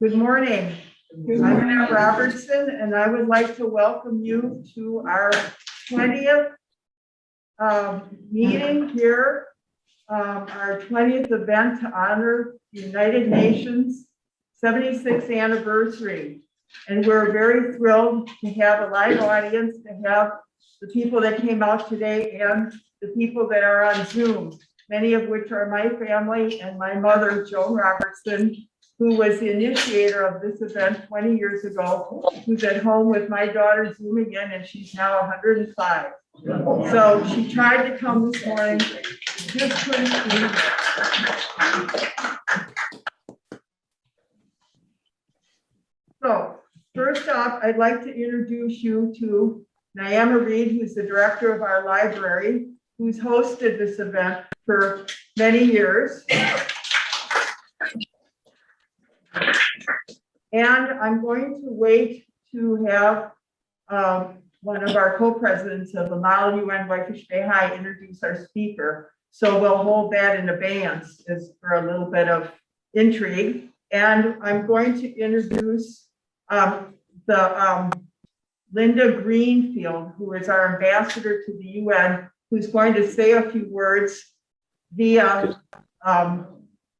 Good morning. I'm Ann Robertson, and I would like to welcome you to our 20th meeting here, our 20th event to honor the United Nations 76th anniversary. And we're very thrilled to have a live audience, to have the people that came out today and the people that are on Zoom, many of which are my family and my mother, Joan Robertson, who was the initiator of this event 20 years ago, who's at home with my daughter zooming in, and she's now 105. So she tried to come this morning, just couldn't be here. So first off, I'd like to introduce you to Niama Reed, who's the director of our library, who's hosted this event for many years. And I'm going to wait to have one of our co-presidents of the Mal UN Waikish High introduce our speaker. So we'll hold that in abeyance as for a little bit of intrigue. And I'm going to introduce Linda Greenfield, who is our ambassador to the UN, who's going to say a few words via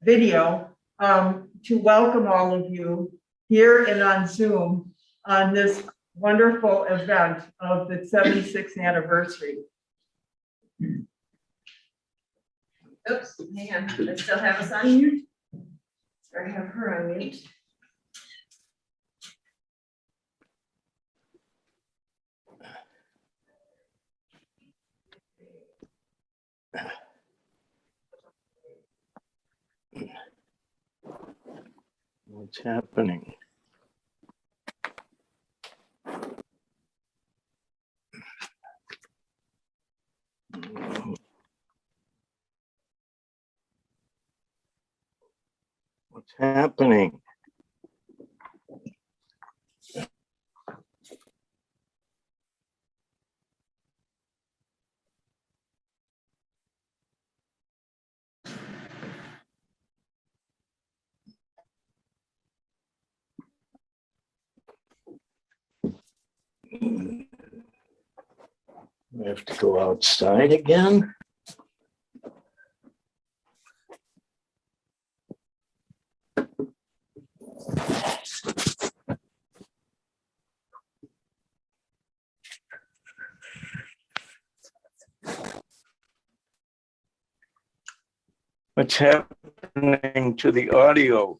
video to welcome all of you here and on Zoom on this wonderful event of the 76th anniversary. Oops, hang on, I still have us on here. Or have her on mute. What's happening? What's happening? We have to go outside again. What's happening to the audio?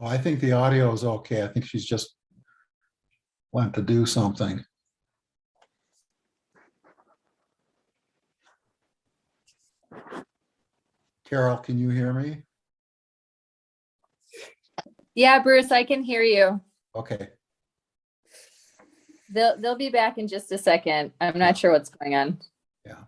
Oh, I think the audio is okay. I think she's just went to do something. Carol, can you hear me? Yeah, Bruce, I can hear you. Okay. They'll be back in just a second. I'm not sure what's going on. Yeah.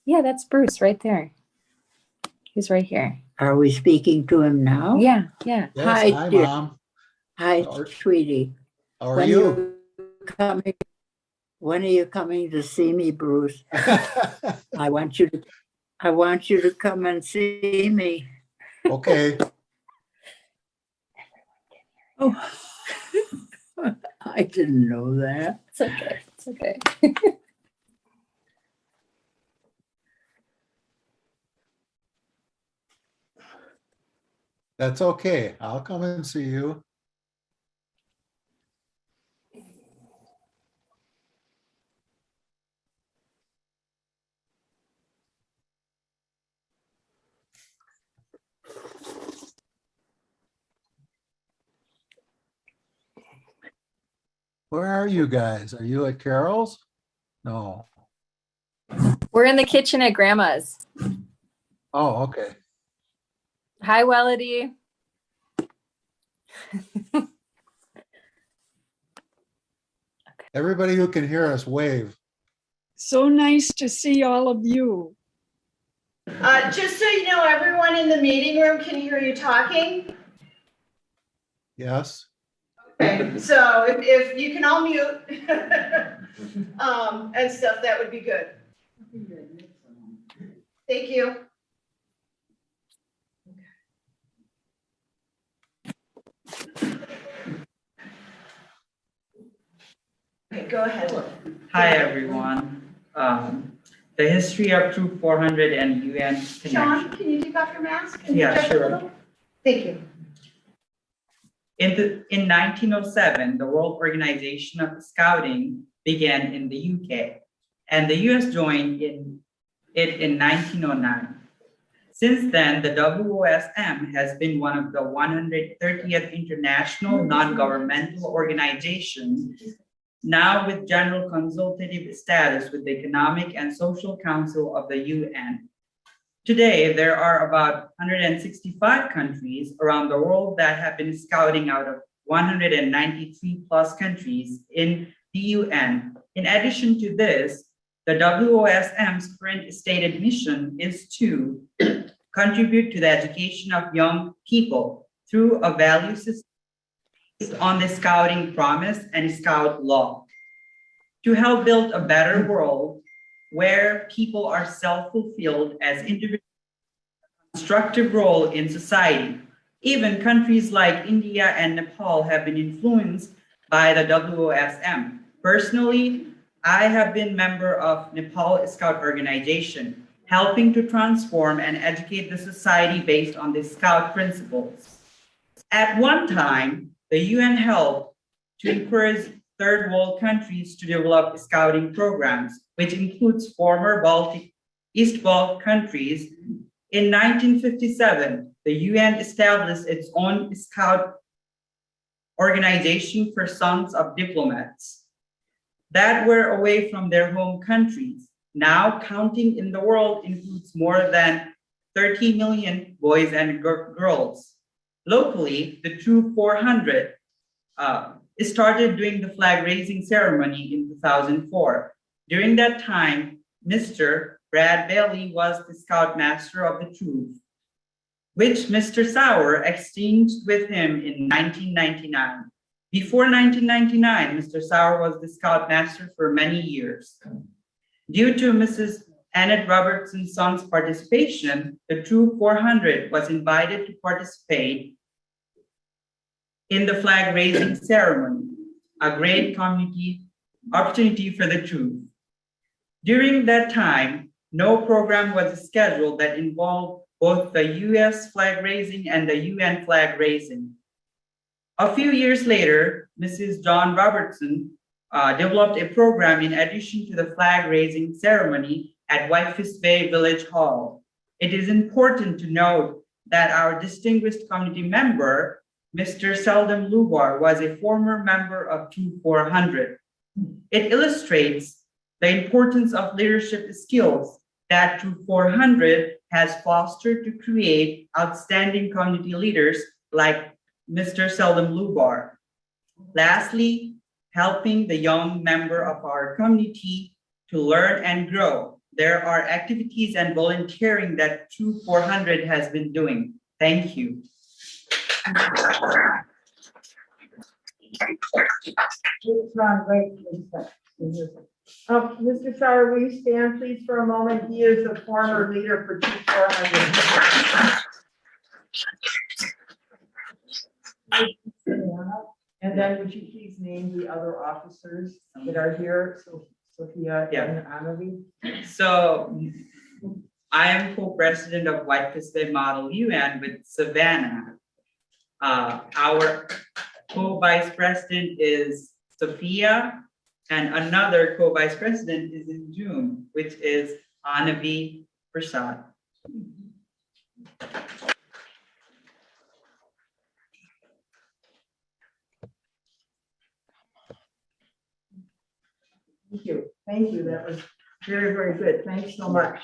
Yeah, that's Bruce right there. He's right here. Are we speaking to him now? Yeah. Yes, Hi, hi, dear. Mom. Hi, How are- sweetie. How are you? When are you coming to see me, Bruce? I want you to come and see me. Okay. Oh, I didn't know that. It's okay. It's okay. That's okay. I'll come and see you. Where are you guys? Are you at Carol's? No. We're in the kitchen at Grandma's. Oh, okay. Hi, Welody. Everybody who can hear us, wave. So nice to see all of you. Just so you know, everyone in the meeting room can hear you talking. Yes. Okay, so if you can all mute. and stuff, that would be good. Thank you. Okay, go ahead. Hi, everyone. The history of Troop 400 and UN Sean, connection. can you take off your mask? and Yeah, project a sure. little? Thank you. In 1907, the World Organization of Scouting began in the UK, and the US joined in 1909. Since then, the WOSM has been one of the 130th international non-governmental organizations, now with general consultative status with the Economic and Social Council of the UN. Today, there are about 165 countries around the world that have been scouting out of 193 plus countries in the UN. In addition to this, the WOSM's current stated mission is to contribute to the education of young people through a value system based on the scouting promise and scout law, to help build a better world where people are self-fulfilled as individuals, constructive role in society. Even countries like India and Nepal have been influenced by the WOSM. Personally, I have been member of Nepal Scout Organization, helping to transform and educate the society based on the Scout principles. At one time, the UN helped to encourage third world countries to develop scouting programs, which includes former East Bloc countries. In 1957, the UN established its own scout organization for sons of diplomats that were away from their home countries. Now, counting in the world includes more than 30 million boys and girls. Locally, the Troop 400 started doing the flag raising ceremony in 2004. During that time, Mr. Brad Bailey was the scoutmaster of the troop, which Mr. Sauer exchanged with him in 1999. Before 1999, Mr. Sauer was the scoutmaster for many years. Due to Mrs. Annette Robertson's son's participation, the Troop 400 was invited to participate in the flag raising ceremony, a great community opportunity for the troop. During that time, no program was scheduled that involved both the US flag raising and the UN flag raising. A few years later, Mrs. John Robertson developed a program in addition to the flag raising ceremony at Whitefish Bay Village Hall. It is important to note that our distinguished community member, Mr. Seldom Lubar, was a former member of Troop 400. It illustrates the importance of leadership skills that Troop 400 has fostered to create outstanding community leaders like Mr. Seldom Lubar. Lastly, helping the young member of our community to learn and grow. There are activities and volunteering that Troop 400 has been doing. Thank you. Mr. Sauer, will you stand please for a moment? He is a former leader for Troop 400. And then would you please name the other officers that are here? So Sophia and Annalie. So I am co-president of Whitefish Bay Model UN with Savannah. Our co-vice president is Sophia, and another co-vice president is in June, which is Anavi Prasad. Thank you. Thank you. That was very, very good. Thanks so much.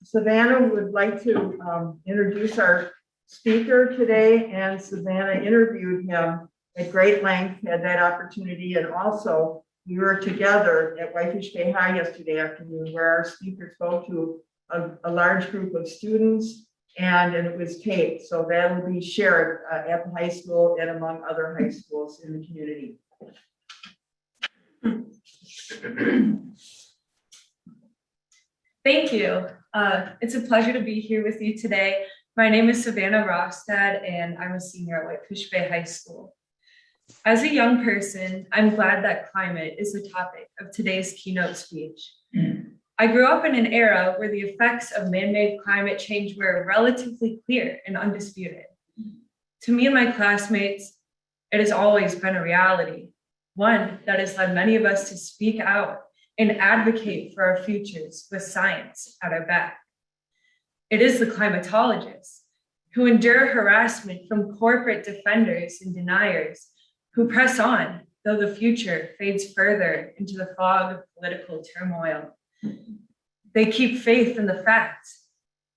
Savannah would like to introduce our speaker today, and Savannah interviewed him at great length, had that opportunity, and also we were together at Whitefish Bay High yesterday afternoon where our speaker spoke to a large group of students, and it was taped, so that will be shared at the high school and among other high schools in the community. Thank you. It's a pleasure to be here with you today. My name is Savannah Rostad, and I'm a senior at Whitefish Bay High School. As a young person, I'm glad that climate is the topic of today's keynote speech. I grew up in an era where the effects of man-made climate change were relatively clear and undisputed. To me and my classmates, it has always been a reality, one that has led many of us to speak out and advocate for our futures with science at our back. It is the climatologists who endure harassment from corporate defenders and deniers who press on, though the future fades further into the fog of political turmoil. They keep faith in the facts,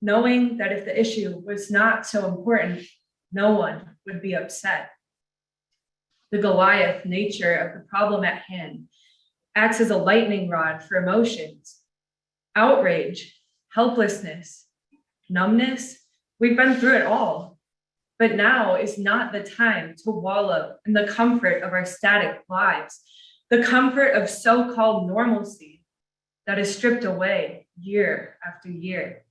knowing that if the issue was not so important, no one would be upset. The Goliath nature of the problem at hand acts as a lightning rod for emotions. Outrage, helplessness, numbness, we've been through it all. But now is not the time to wallow in the comfort of our static lives, the comfort of so-called normalcy that is stripped away year after year.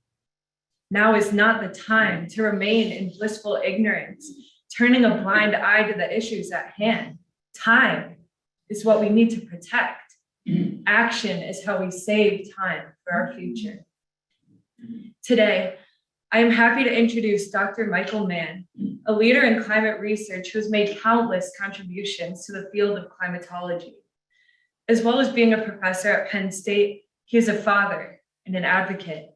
Now is not the time to remain in blissful ignorance, turning a blind eye to the issues at hand. Time is what we need to protect. Action is how we save time for our future. Today, I am happy to introduce Dr. Michael Mann, a leader in climate research who has made countless contributions to the field of climatology. As well as being a professor at Penn State, he is a father and an advocate.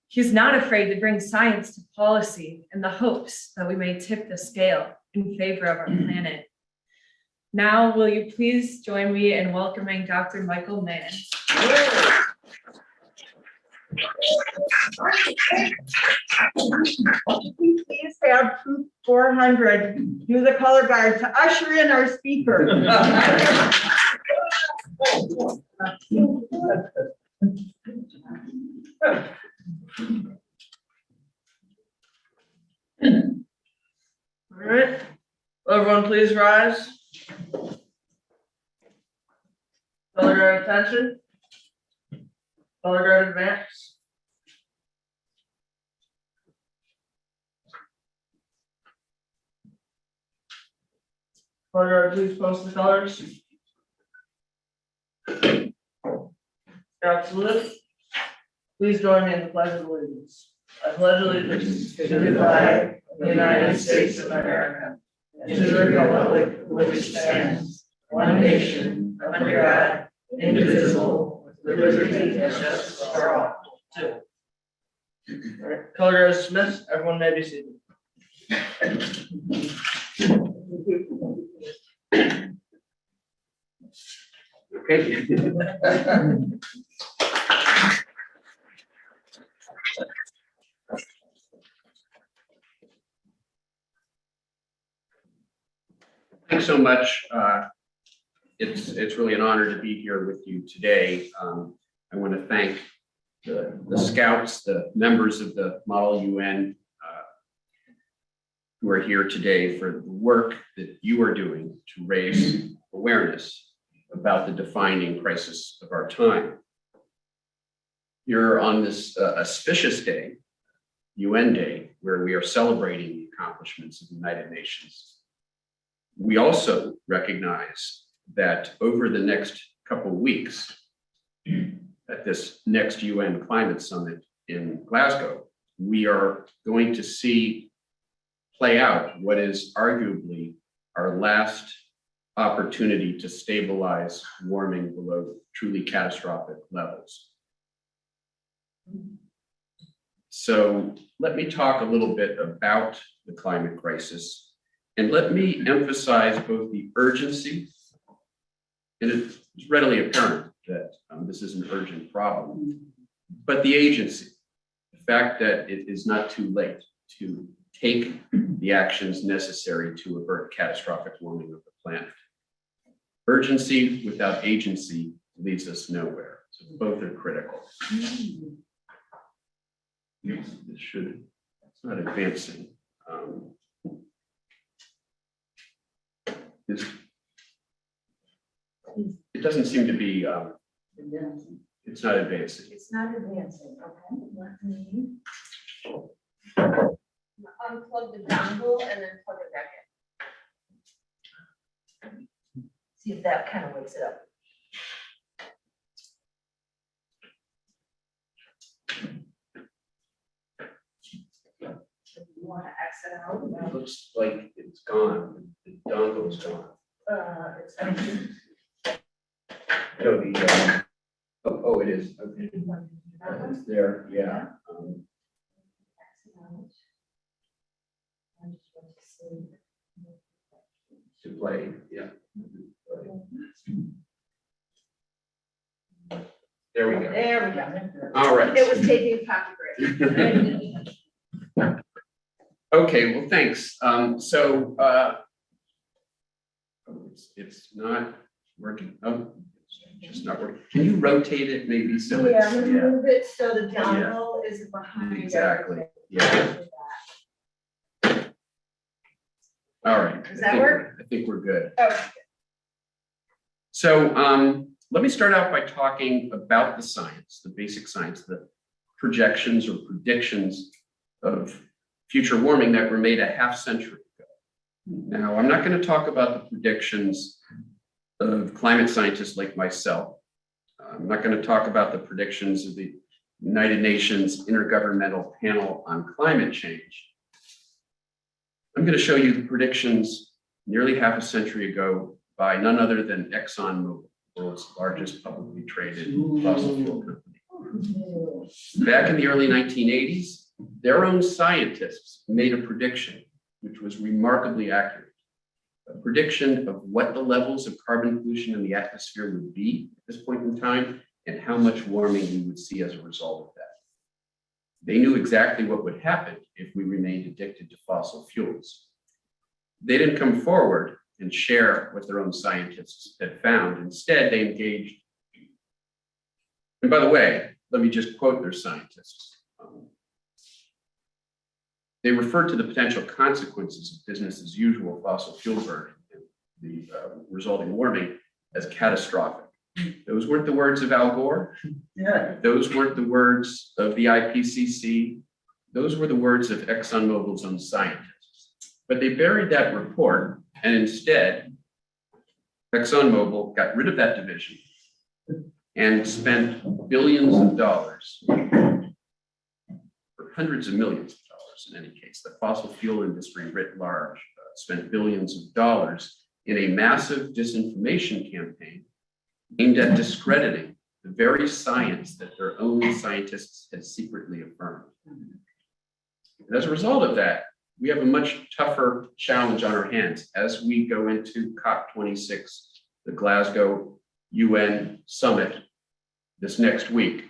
He is not afraid to bring science to policy in the hopes that we may tip the scale in favor of our planet. Now, will you please join me in welcoming Dr. Michael Mann? Please have troop 400 do the color guard to usher in our speaker. All right, will everyone please rise. Color guard attention. Color guard advance. Color guard, please post the colors. Absolutely. Please join me in the pledge of allegiance. I pledge allegiance to the flag of the United States of America and to the republic for which it stands, one nation, under God, indivisible, with liberty and justice for all. All right, color guard dismissed. Everyone may be seated. Okay. Thanks so much. It's really an honor to be here with you today. I want to thank the scouts, the members of the Model UN who are here today for the work that you are doing to raise awareness about the defining crisis of our time. You're on this auspicious day, UN Day, where we are celebrating the accomplishments of the United Nations. We also recognize that over the next couple of weeks, at this next UN Climate Summit in Glasgow, we are going to see play out what is arguably our last opportunity to stabilize warming below truly catastrophic levels. So let me talk a little bit about the climate crisis, and let me emphasize both the urgency, and it's readily apparent that this is an urgent problem, but the agency, the fact that it is not too late to take the actions necessary to avert catastrophic warming of the planet. Urgency without agency leads us nowhere. So both are critical. It's not advancing. It doesn't seem to be It's not advancing. It's not advancing, okay, let me unplug the dongle and then plug it back in. See if that kind of wakes it up. You want to exit out? It looks like it's gone. The dongle's gone. It's empty. No, the, oh, it is. Okay. It's there, yeah. Exit out. I just want to see. To play, yeah. There we go. There we go. All right. It was taking a coffee break. Okay, well, thanks. It's not working. Oh, it's just not working. Can you rotate it maybe so it's, Yeah, let's move it so the dongle is behind. Exactly. everything. Yeah. All right. Does that work? I think we're good. Okay. So let me start out by talking about the science, the basic science, the projections or predictions of future warming that were made a half century ago. Now, I'm not going to talk about the predictions of climate scientists like myself. I'm not going to talk about the predictions of the United Nations Intergovernmental Panel on Climate Change. I'm going to show you the predictions nearly half a century ago by none other than ExxonMobil, the world's largest publicly traded fossil fuel company. Back in the early 1980s, their own scientists made a prediction, which was remarkably accurate. A prediction of what the levels of carbon pollution in the atmosphere would be at this point in time and how much warming we would see as a result of that. They knew exactly what would happen if we remained addicted to fossil fuels. They didn't come forward and share what their own scientists had found. Instead, they engaged. And by the way, let me just quote their scientists. They referred to the potential consequences of business as usual fossil fuel burning and the resulting warming as catastrophic. Those weren't the words of Al Gore. Yeah. Those weren't the words of the IPCC. Those were the words of ExxonMobil's own scientists. But they buried that report, and instead, ExxonMobil got rid of that division and spent billions of dollars, or hundreds of millions of dollars in any case. The fossil fuel industry writ large spent billions of dollars in a massive disinformation campaign aimed at discrediting the very science that their own scientists had secretly affirmed. And as a result of that, we have a much tougher challenge on our hands as we go into COP26, the Glasgow UN summit this next week.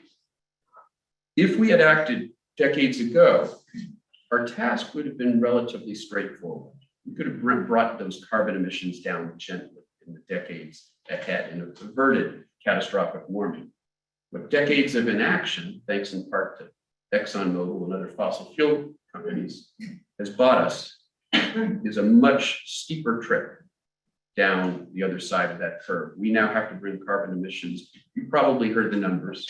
If we had acted decades ago, our task would have been relatively straightforward. We could have brought those carbon emissions down gently in the decades ahead and averted catastrophic warming. But decades of inaction, thanks in part to ExxonMobil and other fossil fuel companies, has bought us is a much steeper trip down the other side of that curve. We now have to bring carbon emissions. You probably heard the numbers.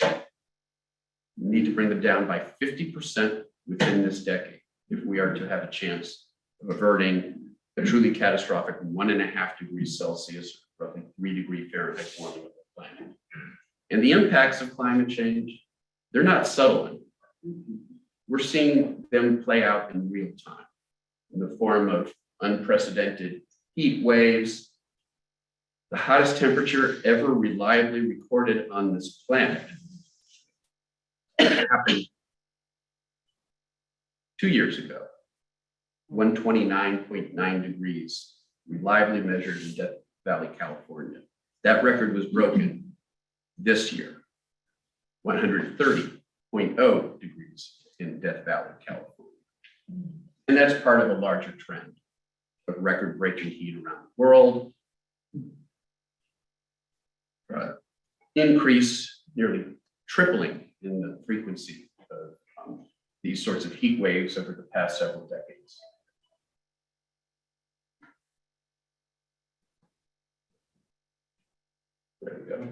We need to bring them down by 50% within this decade if we are to have a chance of averting a truly catastrophic 1.5 degrees Celsius, roughly 3 degree Fahrenheit warming of the planet. And the impacts of climate change, they're not subtle anymore. We're seeing them play out in real time in the form of unprecedented heat waves, the hottest temperature ever reliably recorded on this planet happened 2 years ago, 129.9 degrees, reliably measured in Death Valley, California. That record was broken this year, 130.0 degrees in Death Valley, California. And that's part of a larger trend of record-breaking heat around the world. Increase, nearly tripling in the frequency of these sorts of heat waves over the past several decades. There we go.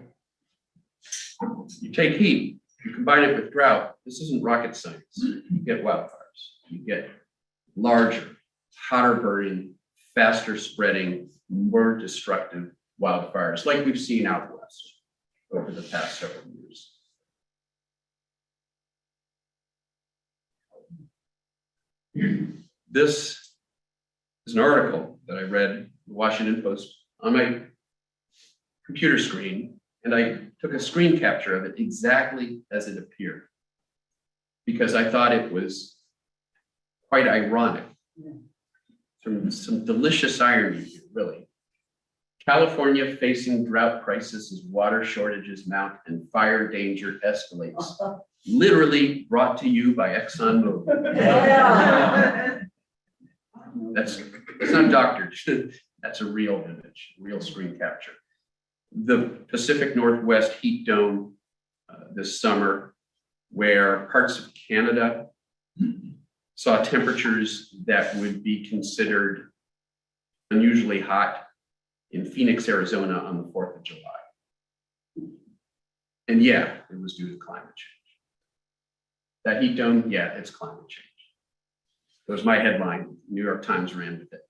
You take heat, you combine it with drought, this isn't rocket science. You get wildfires. You get larger, hotter burning, faster spreading, more destructive wildfires like we've seen out west over the past several years. This is an article that I read in the Washington Post on my computer screen, and I took a screen capture of it exactly as it appeared, because I thought it was quite ironic. Some delicious irony here, really. California facing drought crisis as water shortages mount and fire danger escalates. Literally brought to you by ExxonMobil. Yeah. That's not doctored. That's a real image, real screen capture. The Pacific Northwest heat dome this summer, where parts of Canada saw temperatures that would be considered unusually hot in Phoenix, Arizona on the 4th of July. And yeah, it was due to climate change. That heat dome, yeah, it's climate change. That was my headline. New York Times ran with it.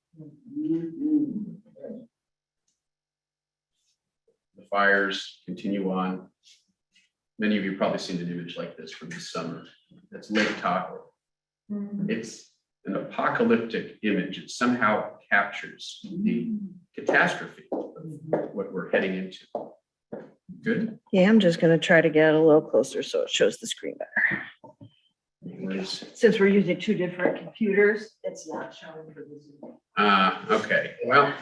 The fires continue on. Many of you have probably seen an image like this from this summer. That's Lake Tahoe. It's an apocalyptic image. It somehow captures the catastrophe of what we're heading into. Good? Yeah, I'm just gonna try to get a little closer so it shows the screen better. Since we're using two different computers, it's not showing for the Zoom. Okay, well,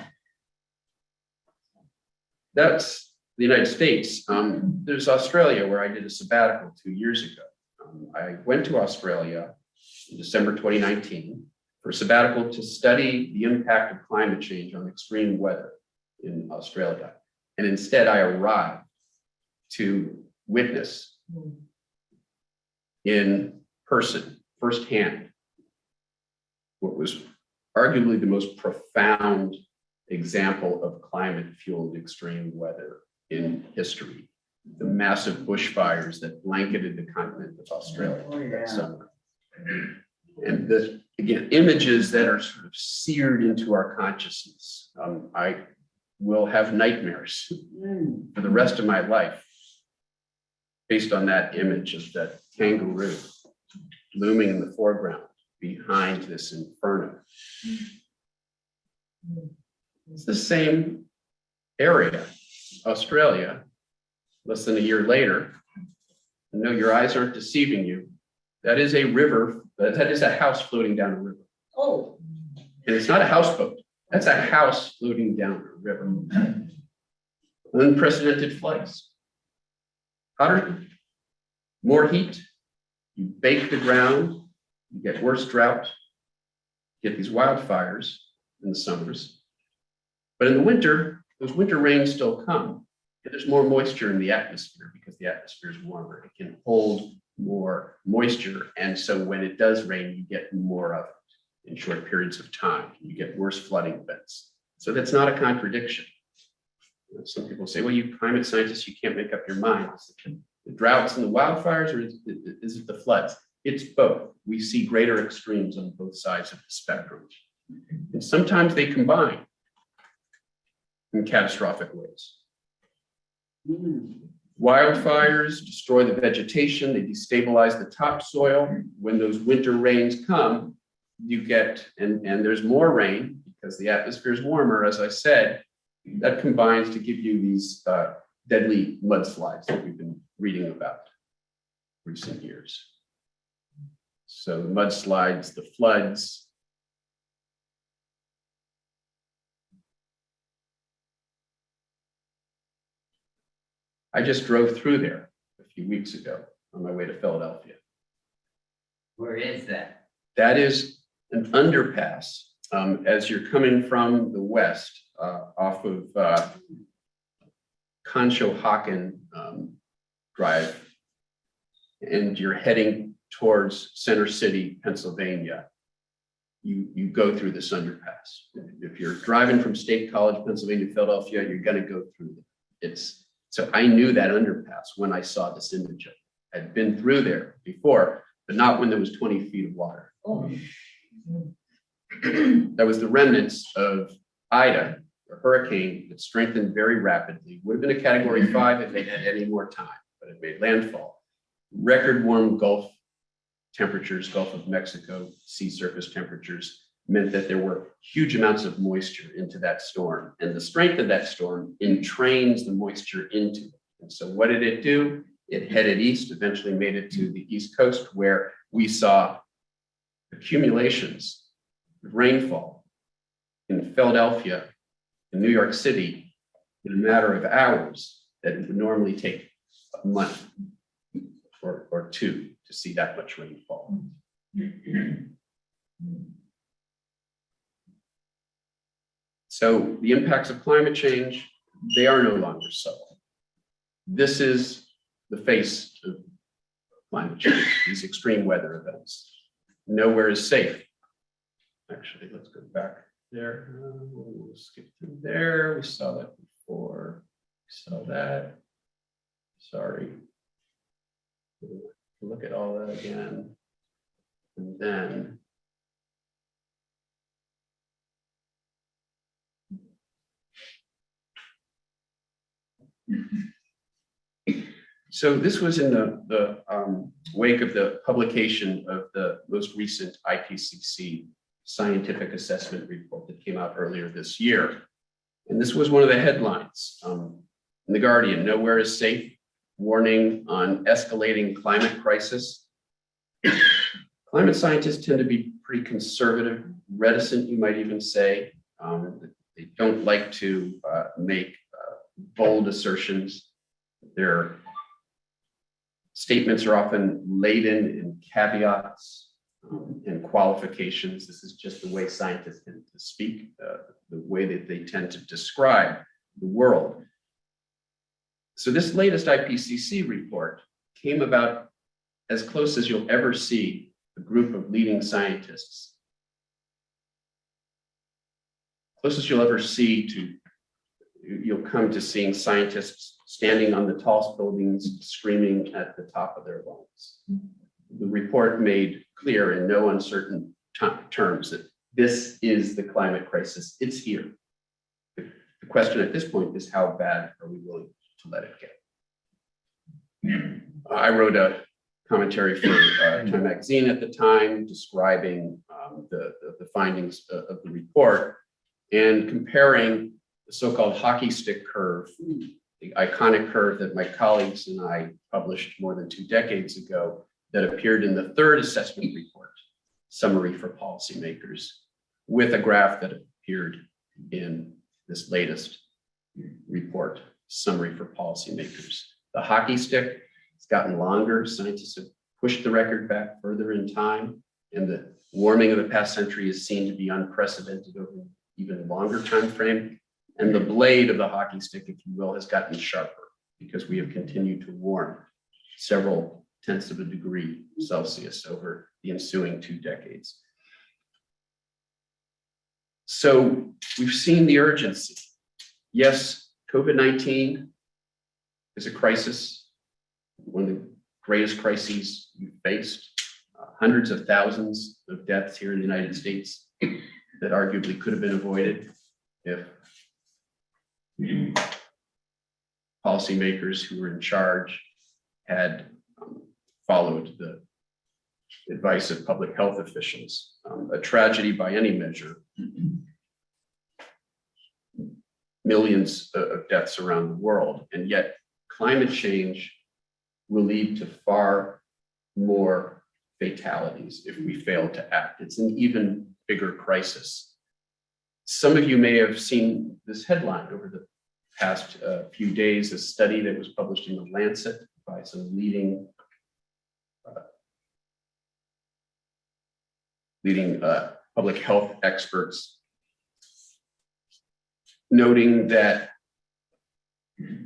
that's the United States. There's Australia, where I did a sabbatical 2 years ago. I went to Australia in December 2019 for a sabbatical to study the impact of climate change on extreme weather in Australia. And instead, I arrived to witness in person, firsthand, what was arguably the most profound example of climate-fueled extreme weather in history. The massive bushfires that blanketed the continent of Australia that summer. And again, images that are sort of seared into our consciousness. I will have nightmares for the rest of my life based on that image of that kangaroo looming in the foreground behind this inferno. It's the same area, Australia, less than a year later. No, your eyes aren't deceiving you. That is a river, that is a house floating down a river. Oh. And it's not a houseboat. That's a house floating down a river. Unprecedented floods. Hotter, more heat, you bake the ground, you get worse drought, you get these wildfires in the summers. But in the winter, those winter rains still come. And there's more moisture in the atmosphere because the atmosphere is warmer. It can hold more moisture. And so when it does rain, you get more of it in short periods of time. You get worse flooding events. So that's not a contradiction. Some people say, well, you climate scientists, you can't make up your mind. Is it the droughts and the wildfires, or is it the floods? It's both. We see greater extremes on both sides of the spectrum. And sometimes they combine in catastrophic ways. Wildfires destroy the vegetation, they destabilize the topsoil. When those winter rains come, you get, and there's more rain because the atmosphere is warmer, as I said, that combines to give you these deadly mudslides that we've been reading about recent years. So the mudslides, the floods. I just drove through there a few weeks ago on my way to Philadelphia. Where is that? That is an underpass as you're coming from the west off of Conshohocken Drive, and you're heading towards Center City, Pennsylvania. You go through this underpass. If you're driving from State College, Pennsylvania, Philadelphia, you're going to go through it. It's So I knew that underpass when I saw this image of it. I'd been through there before, but not when there was 20 feet of water. That was the remnants of Ida, a hurricane that strengthened very rapidly. Would have been a Category 5 if they'd had any more time, but it made landfall. Record warm Gulf temperatures, Gulf of Mexico, sea surface temperatures meant that there were huge amounts of moisture into that storm. And the strength of that storm entrains the moisture into it. And so what did it do? It headed east, eventually made it to the East Coast, where we saw accumulations of rainfall in Philadelphia, in New York City, in a matter of hours that would normally take a month or two to see that much rainfall. So the impacts of climate change, they are no longer subtle. This is the face of climate change, these extreme weather events. Nowhere is safe. Actually, let's go back there. We'll skip through there. We saw that before. We saw that. Sorry. Look at all that again. And then so this was in the wake of the publication of the most recent IPCC scientific assessment report that came out earlier this year. And this was one of the headlines in The Guardian: "Nowhere is safe, warning on escalating climate crisis." Climate scientists tend to be pretty conservative, reticent, you might even say. They don't like to make bold assertions. Their statements are often laden in caveats and qualifications. This is just the way scientists tend to speak, the way that they tend to describe the world. So this latest IPCC report came about as close as you'll ever see a group of leading scientists. Closest you'll ever see to, you'll come to seeing scientists standing on the tallest buildings, screaming at the top of their lungs. The report made clear in no uncertain terms that this is the climate crisis. It's here. The question at this point is, how bad are we willing to let it get? I wrote a commentary for Time magazine at the time, describing the findings of the report and comparing the so-called hockey stick curve, the iconic curve that my colleagues and I published more than 2 decades ago, that appeared in the third assessment report, Summary for Policymakers, with a graph that appeared in this latest report, Summary for Policymakers. The hockey stick has gotten longer. Scientists have pushed the record back further in time, and the warming of the past century is seen to be unprecedented over an even longer time frame. And the blade of the hockey stick, if you will, has gotten sharper because we have continued to warm several tenths of a degree Celsius over the ensuing 2 decades. So we've seen the urgency. Yes, COVID-19 is a crisis, one of the greatest crises we've faced. Hundreds of thousands of deaths here in the United States that arguably could have been avoided if policymakers who were in charge had followed the advice of public health officials. A tragedy by any measure. Millions of deaths around the world, and yet climate change will lead to far more fatalities if we fail to act. It's an even bigger crisis. Some of you may have seen this headline over the past few days, a study that was published in The Lancet by some leading public health experts, noting that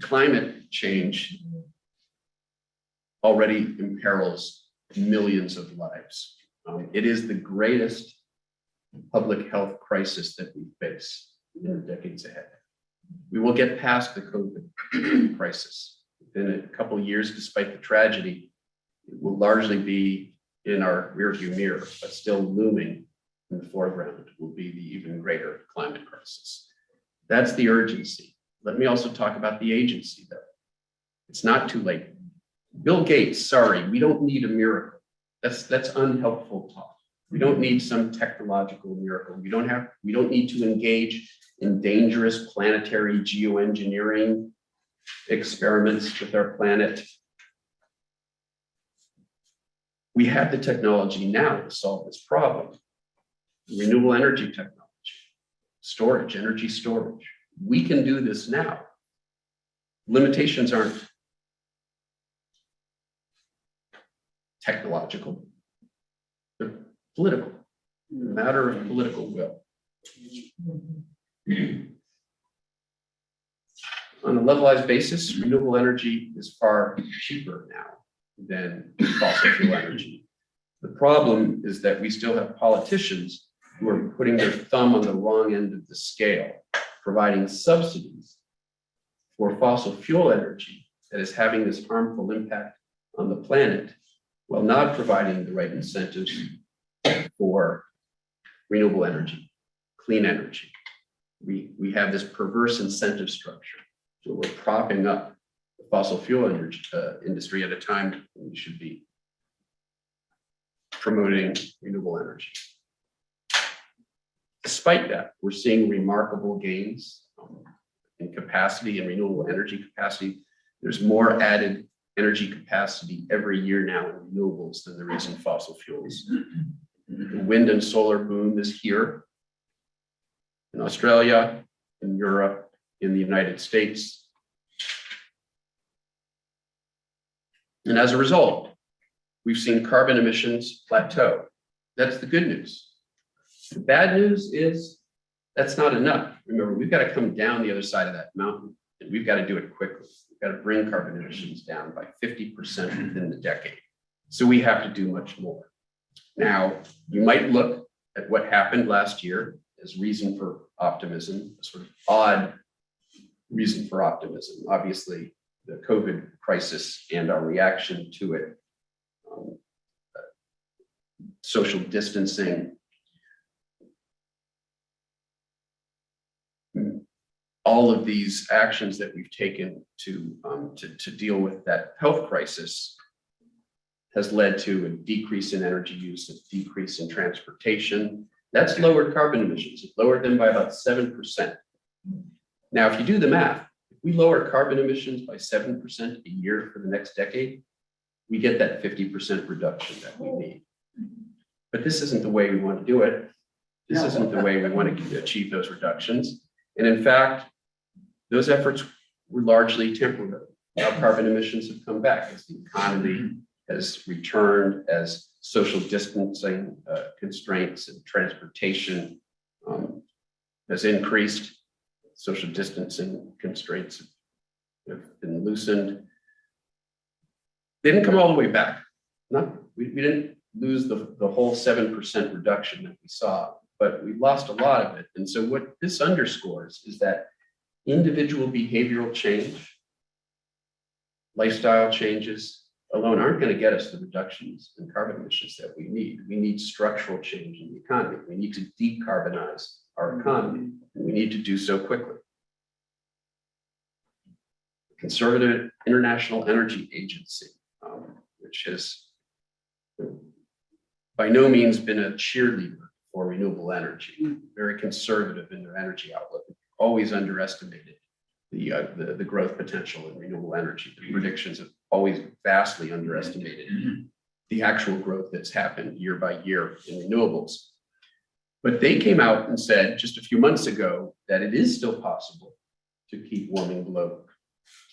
climate change already imperils millions of lives. It is the greatest public health crisis that we face in the decades ahead. We will get past the COVID crisis. In a couple of years, despite the tragedy, it will largely be in our rearview mirror, but still looming in the foreground will be the even greater climate crisis. That's the urgency. Let me also talk about the agency, though. It's not too late. Bill Gates, sorry, we don't need a miracle. That's unhelpful talk. We don't need some technological miracle. We don't need to engage in dangerous planetary geoengineering experiments with our planet. We have the technology now to solve this problem. Renewable energy technology, storage, energy storage. We can do this now. Limitations aren't technological, they're political, a matter of political will. On a levelized basis, renewable energy is far cheaper now than fossil fuel energy. The problem is that we still have politicians who are putting their thumb on the wrong end of the scale, providing subsidies for fossil fuel energy that is having this harmful impact on the planet, while not providing the right incentives for renewable energy, clean energy. We have this perverse incentive structure. So we're propping up the fossil fuel energy, industry at a time when we should be promoting renewable energy. Despite that, we're seeing remarkable gains in capacity and renewable energy capacity. There's more added energy capacity every year now in renewables than there is in fossil fuels. The wind and solar boom is here in Australia, in Europe, in the United States. And as a result, we've seen carbon emissions plateau. That's the good news. The bad news is that's not enough. Remember, we've got to come down the other side of that mountain, and we've got to do it quickly. We've got to bring carbon emissions down by 50% within the decade. So we have to do much more. Now, you might look at what happened last year as reason for optimism, a sort of odd reason for optimism. Obviously, the COVID crisis and our reaction to it, social distancing, all of these actions that we've taken to deal with that health crisis has led to a decrease in energy use, a decrease in transportation. That's lowered carbon emissions. It lowered them by about 7%. Now, if you do the math, if we lower carbon emissions by 7% a year for the next decade, we get that 50% reduction that we need. But this isn't the way we want to do it. This isn't the way we want to achieve those reductions. And in fact, those efforts were largely temporary. Now carbon emissions have come back as the economy has returned, as social distancing constraints and transportation has increased. Social distancing constraints have been loosened. They didn't come all the way back. We didn't lose the whole 7% reduction that we saw, but we lost a lot of it. And so what this underscores is that individual behavioral change, lifestyle changes alone aren't going to get us the reductions in carbon emissions that we need. We need structural change in the economy. We need to decarbonize our economy, and we need to do so quickly. The Conservative International Energy Agency, which has by no means been a cheerleader for renewable energy, very conservative in their energy outlook, always underestimated the growth potential in renewable energy. The predictions have always vastly underestimated the actual growth that's happened year by year in renewables. But they came out and said just a few months ago that it is still possible to keep warming below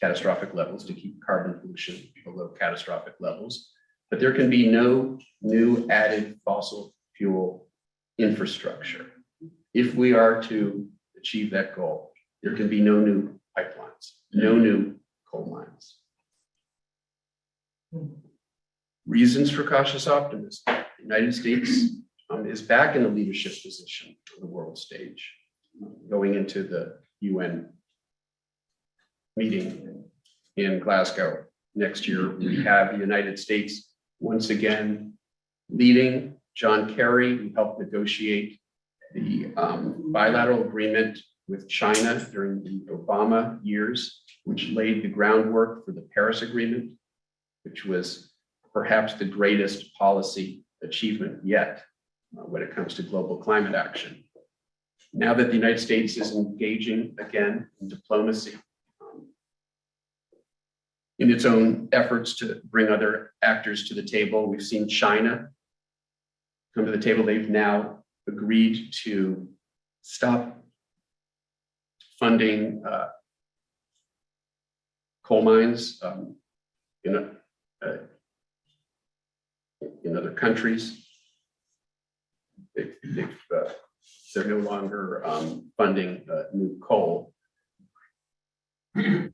catastrophic levels, to keep carbon pollution below catastrophic levels, but there can be no new added fossil fuel infrastructure. If we are to achieve that goal, there can be no new pipelines, no new coal mines. Reasons for cautious optimism. The United States is back in a leadership position on the world stage, going into the UN meeting in Glasgow next year. We have the United States once again leading. John Kerry, who helped negotiate the bilateral agreement with China during the Obama years, which laid the groundwork for the Paris Agreement, which was perhaps the greatest policy achievement yet when it comes to global climate action. Now that the United States is engaging again in diplomacy in its own efforts to bring other actors to the table, we've seen China come to the table. They've now agreed to stop funding coal mines in other countries. They're no longer funding new coal. The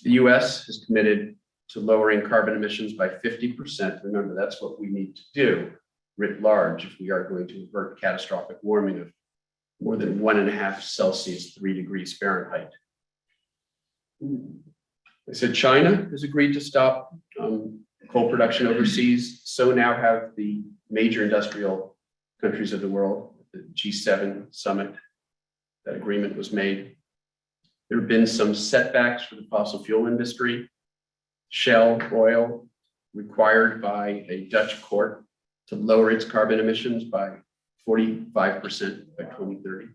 US has committed to lowering carbon emissions by 50%. Remember, that's what we need to do writ large if we are going to avert catastrophic warming of more than 1.5 Celsius, 3 degrees Fahrenheit. I said China has agreed to stop coal production overseas. So now have the major industrial countries of the world. The G7 summit, that agreement was made. There have been some setbacks for the fossil fuel industry. Shell oil required by a Dutch court to lower its carbon emissions by 45% by 2030.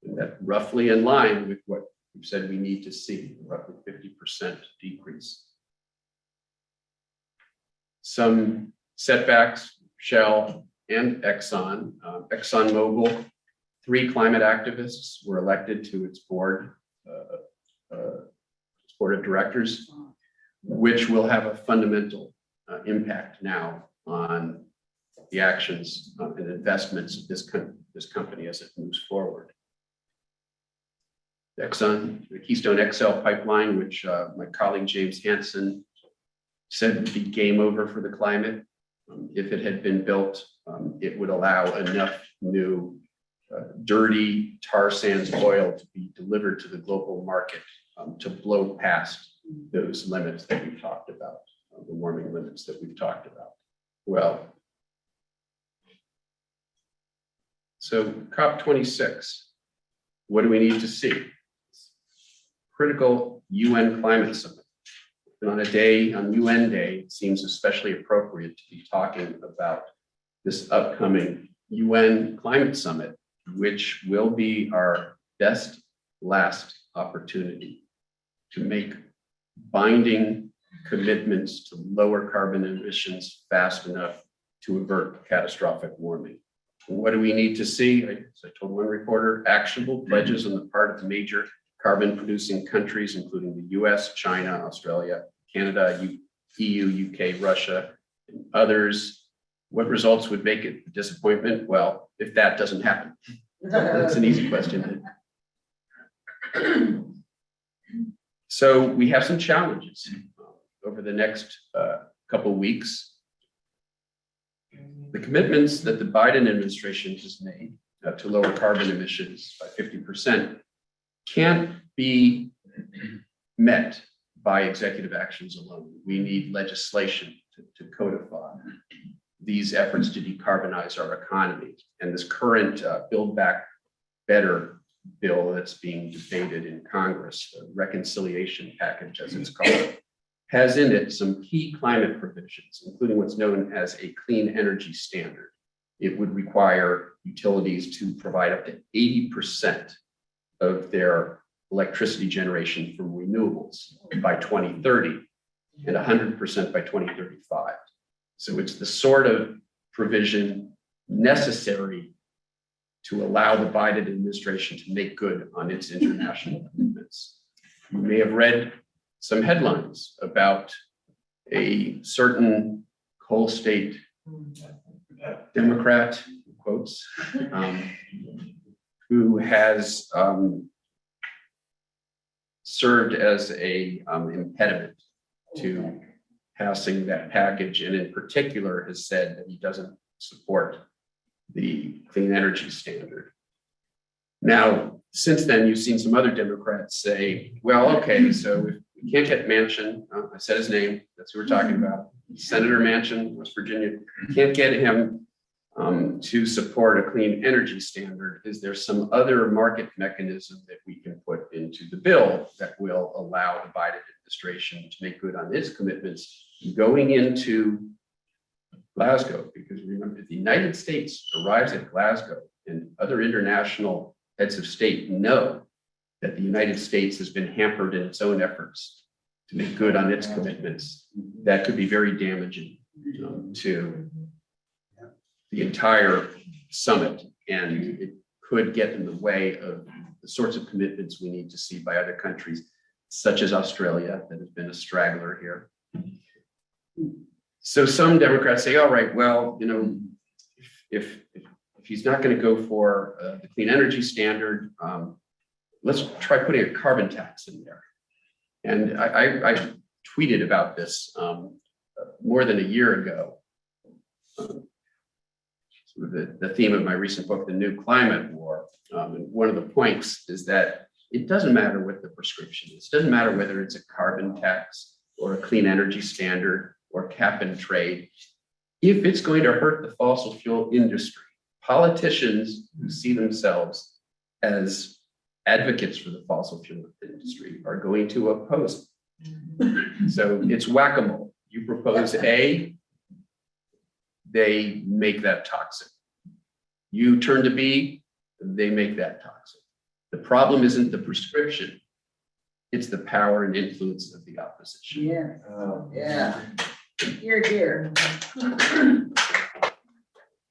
And that roughly in line with what we've said we need to see, roughly 50% decrease. Some setbacks, Shell and Exxon. ExxonMobil, 3 climate activists were elected to its board of directors, which will have a fundamental impact now on the actions and investments of this company as it moves forward. Exxon, the Keystone XL pipeline, which my colleague James Hansen said would be game over for the climate. If it had been built, it would allow enough new dirty tar sands oil to be delivered to the global market to blow past those limits that we've talked about, the warming limits that we've talked about. Well, so COP26, what do we need to see? Critical UN climate summit. And on UN Day, it seems especially appropriate to be talking about this upcoming UN climate summit, which will be our best last opportunity to make binding commitments to lower carbon emissions fast enough to avert catastrophic warming. And what do we need to see? As I told one reporter, actionable pledges on the part of the major carbon producing countries, including the US, China, Australia, Canada, EU, UK, Russia, and others. What results would make it a disappointment? Well, if that doesn't happen, that's an easy question. So we have some challenges over the next couple of weeks. The commitments that the Biden administration has made to lower carbon emissions by 50% can't be met by executive actions alone. We need legislation to codify these efforts to decarbonize our economy. And this current Build Back Better bill that's being debated in Congress, the reconciliation package as it's called, has in it some key climate provisions, including what's known as a clean energy standard. It would require utilities to provide up to 80% of their electricity generation from renewables by 2030 and 100% by 2035. So it's the sort of provision necessary to allow the Biden administration to make good on its international commitments. You may have read some headlines about a certain coal state Democrat, quotes, who has served as a impediment to passing that package, and in particular has said that he doesn't support the clean energy standard. Now, since then, you've seen some other Democrats say, well, okay, so if we can't get Manchin, I said his name, that's who we're talking about, Senator Manchin, West Virginia, can't get him to support a clean energy standard. Is there some other market mechanism that we can put into the bill that will allow the Biden administration to make good on its commitments going into Glasgow? Because remember, if the United States arrives at Glasgow and other international heads of state know that the United States has been hampered in its own efforts to make good on its commitments, that could be very damaging to the entire summit, and it could get in the way of the sorts of commitments we need to see by other countries, such as Australia, that has been a straggler here. So some Democrats say, all right, well, if he's not going to go for the clean energy standard, let's try putting a carbon tax in there. And I tweeted about this more than a year ago. Sort of the theme of my recent book, The New Climate War. And one of the points is that it doesn't matter what the prescription is. It doesn't matter whether it's a carbon tax or a clean energy standard or cap and trade. If it's going to hurt the fossil fuel industry, politicians who see themselves as advocates for the fossil fuel industry are going to oppose it. So it's whack-a-mole. You propose A, they make that toxic. You turn to B, they make that toxic. The problem isn't the prescription, it's the power and influence of the opposition. Yeah. Oh, yeah. Here, here.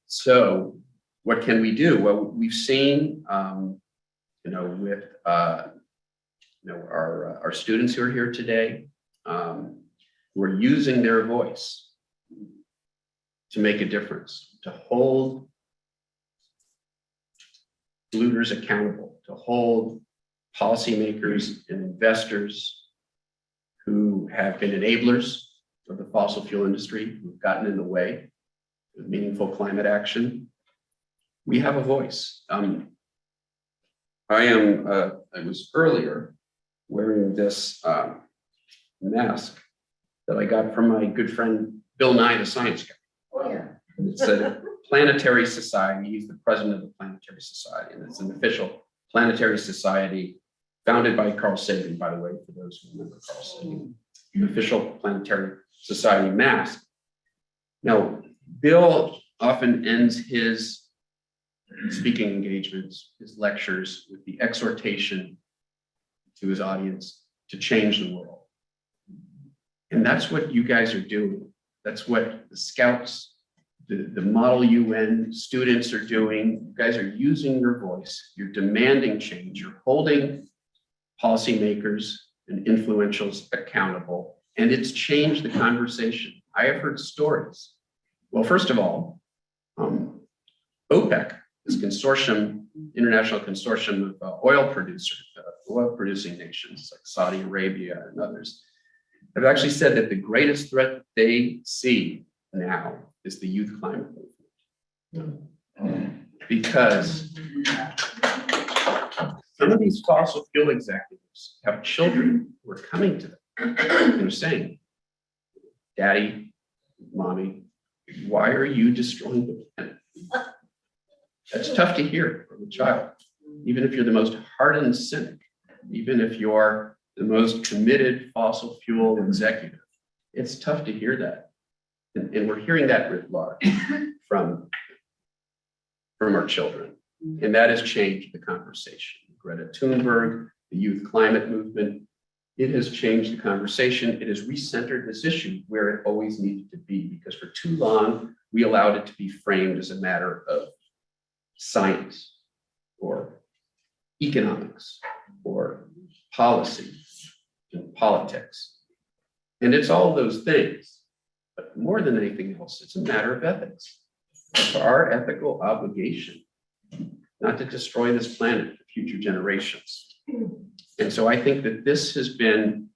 So what can we do? Well, we've seen, with our students who are here today, who are using their voice to make a difference, to hold polluters accountable, to hold policymakers and investors who have been enablers of the fossil fuel industry, who've gotten in the way of meaningful climate action. We have a voice. I was earlier wearing this mask that I got from my good friend Bill Nye, the science guy. Oh, yeah. It's a planetary society. He's the president of the Planetary Society, and it's an official planetary society founded by Carl Sagan, by the way, for those who remember Carl Sagan. The official planetary society mask. Now, Bill often ends his speaking engagements, his lectures, with the exhortation to his audience to change the world. And that's what you guys are doing. That's what the Scouts, the Model UN students are doing. You guys are using your voice. You're demanding change. You're holding policymakers and influentials accountable. And it's changed the conversation. I have heard stories. Well, first of all, OPEC, this consortium, international consortium of oil producing nations like Saudi Arabia and others, have actually said that the greatest threat they see now is the youth climate movement. Because some of these fossil fuel executives have children who are coming to them and are saying, Daddy, Mommy, why are you destroying the planet? That's tough to hear from a child, even if you're the most hardened cynic, even if you're the most committed fossil fuel executive. It's tough to hear that. And we're hearing that writ large from our children. And that has changed the conversation. Greta Thunberg, the youth climate movement, it has changed the conversation. It has recentered this issue where it always needed to be, because for too long, we allowed it to be framed as a matter of science or economics or policy and politics. And it's all those things, but more than anything else, it's a matter of ethics. It's our ethical obligation not to destroy this planet for future generations. And so I think that this has been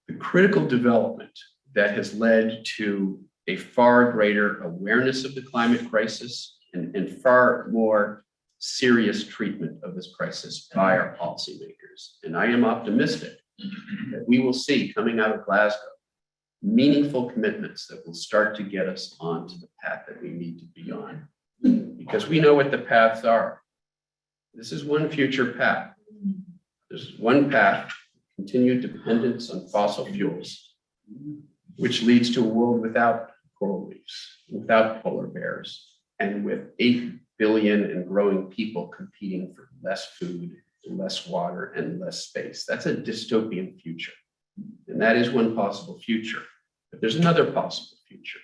the critical development that has led to a far greater awareness of the climate crisis and far more serious treatment of this crisis by our policymakers. And I am optimistic that we will see coming out of Glasgow meaningful commitments that will start to get us onto the path that we need to be on. Because we know what the paths are. This is one future path. There's one path, continued dependence on fossil fuels, which leads to a world without coral reefs, without polar bears, and with 8 billion and growing people competing for less food, less water, and less space. That's a dystopian future. And that is one possible future. But there's another possible future.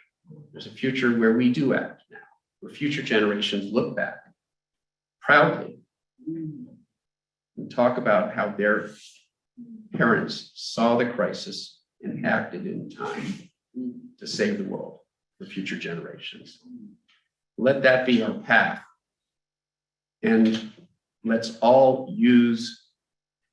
There's a future where we do act now, where future generations look back proudly and talk about how their parents saw the crisis and acted in time to save the world for future generations. Let that be our path. And let's all use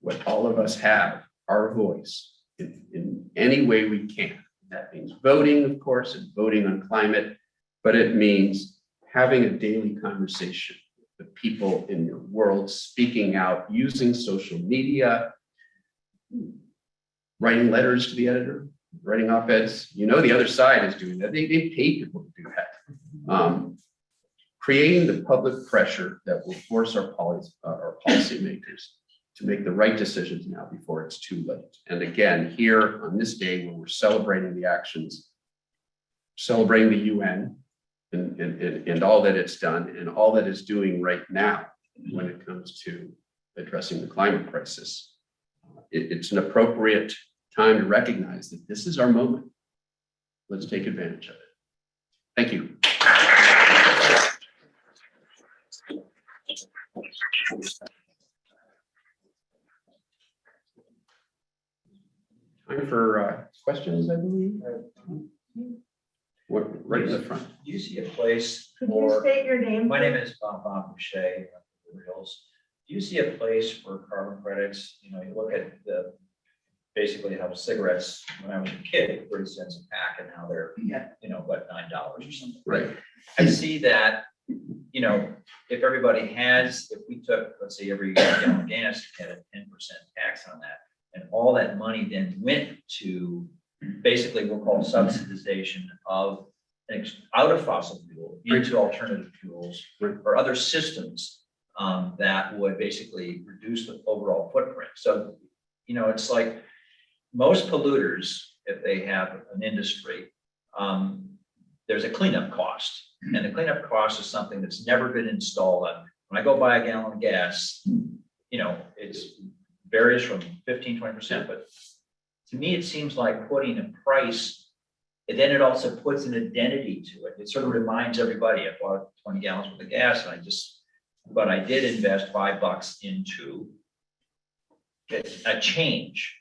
what all of us have, our voice, in any way we can. That means voting, of course, and voting on climate, but it means having a daily conversation with the people in your world, speaking out, using social media, writing letters to the editor, writing op-eds. You know, the other side is doing that. They pay people to do that. Creating the public pressure that will force our policymakers to make the right decisions now before it's too late. And again, here on this day when we're celebrating the actions, celebrating the UN and all that it's done and all that it's doing right now when it comes to addressing the climate crisis, it's an appropriate time to recognize that this is our moment. Let's take advantage of it. Thank you. Time for questions, I believe. Right in the front. Do you see a place Could you for, state your name? my name is Bob Boucher, Reels. Do you see a place for carbon credits? You know, you look at the, basically how cigarettes, when I was a kid, 30 cents a pack, and now they're, you know, what, $9 or something. Right. I see that, you know, if everybody has, if we took, let's say every gallon of gas had a 10% tax on that, and all that money then went to basically we'll call subsidization of out of fossil fuel into alternative fuels or other systems that would basically reduce the overall footprint. So, you know, it's like most polluters, if they have an industry, there's a cleanup cost. And the cleanup cost is something that's never been installed on. When I go buy a gallon of gas, you know, it's varies from 15–20%, but to me, it seems like putting a price, and then it also puts an identity to it. It sort of reminds everybody, I bought 20 gallons worth of gas, and I did invest $5 into a change.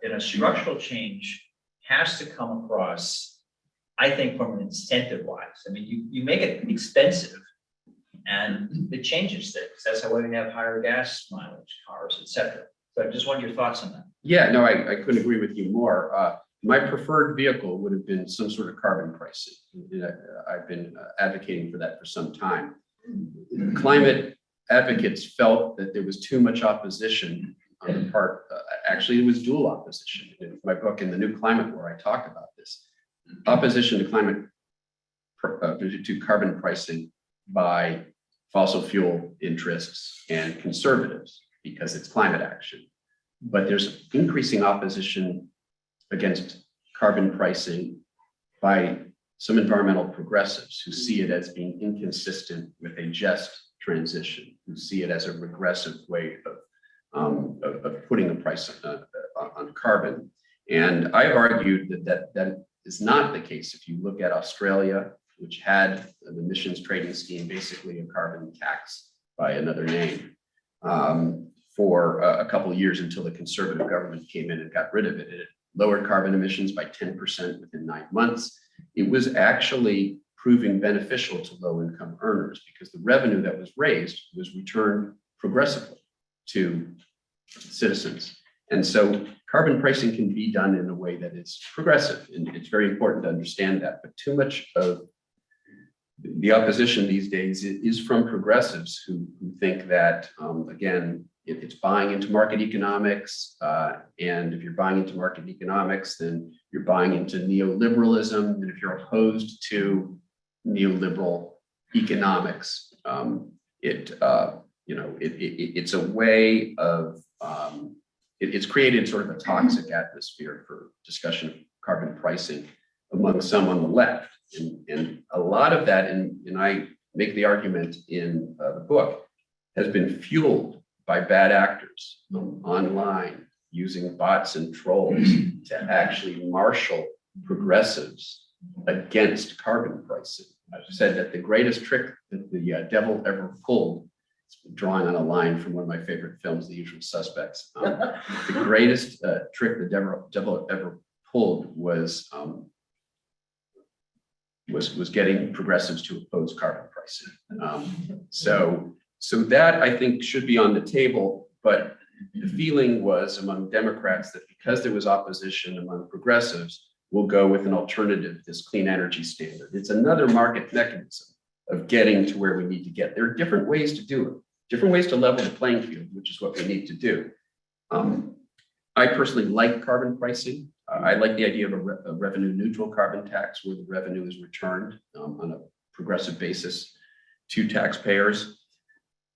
And a structural change has to come across, I think, from an incentive wise. I mean, you make it expensive and it changes things. That's how we have higher gas mileage cars, et cetera. So I just wanted your thoughts on that. Yeah, no, I couldn't agree with you more. My preferred vehicle would have been some sort of carbon pricing. I've been advocating for that for some time. Climate advocates felt that there was too much opposition on the part, actually it was dual opposition. In my book, In the New Climate War, I talk about this. Opposition to carbon pricing by fossil fuel interests and conservatives because it's climate action. But there's increasing opposition against carbon pricing by some environmental progressives who see it as being inconsistent with a just transition, who see it as a regressive way of putting a price on carbon. And I've argued that is not the case. If you look at Australia, which had an emissions trading scheme, basically a carbon tax by another name, for a couple of years until the conservative government came in and got rid of it. It lowered carbon emissions by 10% within 9 months. It was actually proving beneficial to low-income earners because the revenue that was raised was returned progressively to citizens. And so carbon pricing can be done in a way that is progressive, and it's very important to understand that. But too much of the opposition these days is from progressives who think that, again, it's buying into market economics. And if you're buying into market economics, then you're buying into neoliberalism. And if you're opposed to neoliberal economics, it's a way of, it's created sort of a toxic atmosphere for discussion of carbon pricing among some on the left. And a lot of that, and I make the argument in the book, has been fueled by bad actors online using bots and trolls to actually marshal progressives against carbon pricing. I've said that the greatest trick that the devil ever pulled, drawing on a line from one of my favorite films, The Usual Suspects, the greatest trick the devil ever pulled was getting progressives to oppose carbon pricing. So that I think should be on the table, but the feeling was among Democrats that because there was opposition among progressives, we'll go with an alternative, this clean energy standard. It's another market mechanism of getting to where we need to get. There are different ways to do it, different ways to level the playing field, which is what we need to do. I personally like carbon pricing. I like the idea of a revenue neutral carbon tax where the revenue is returned on a progressive basis to taxpayers.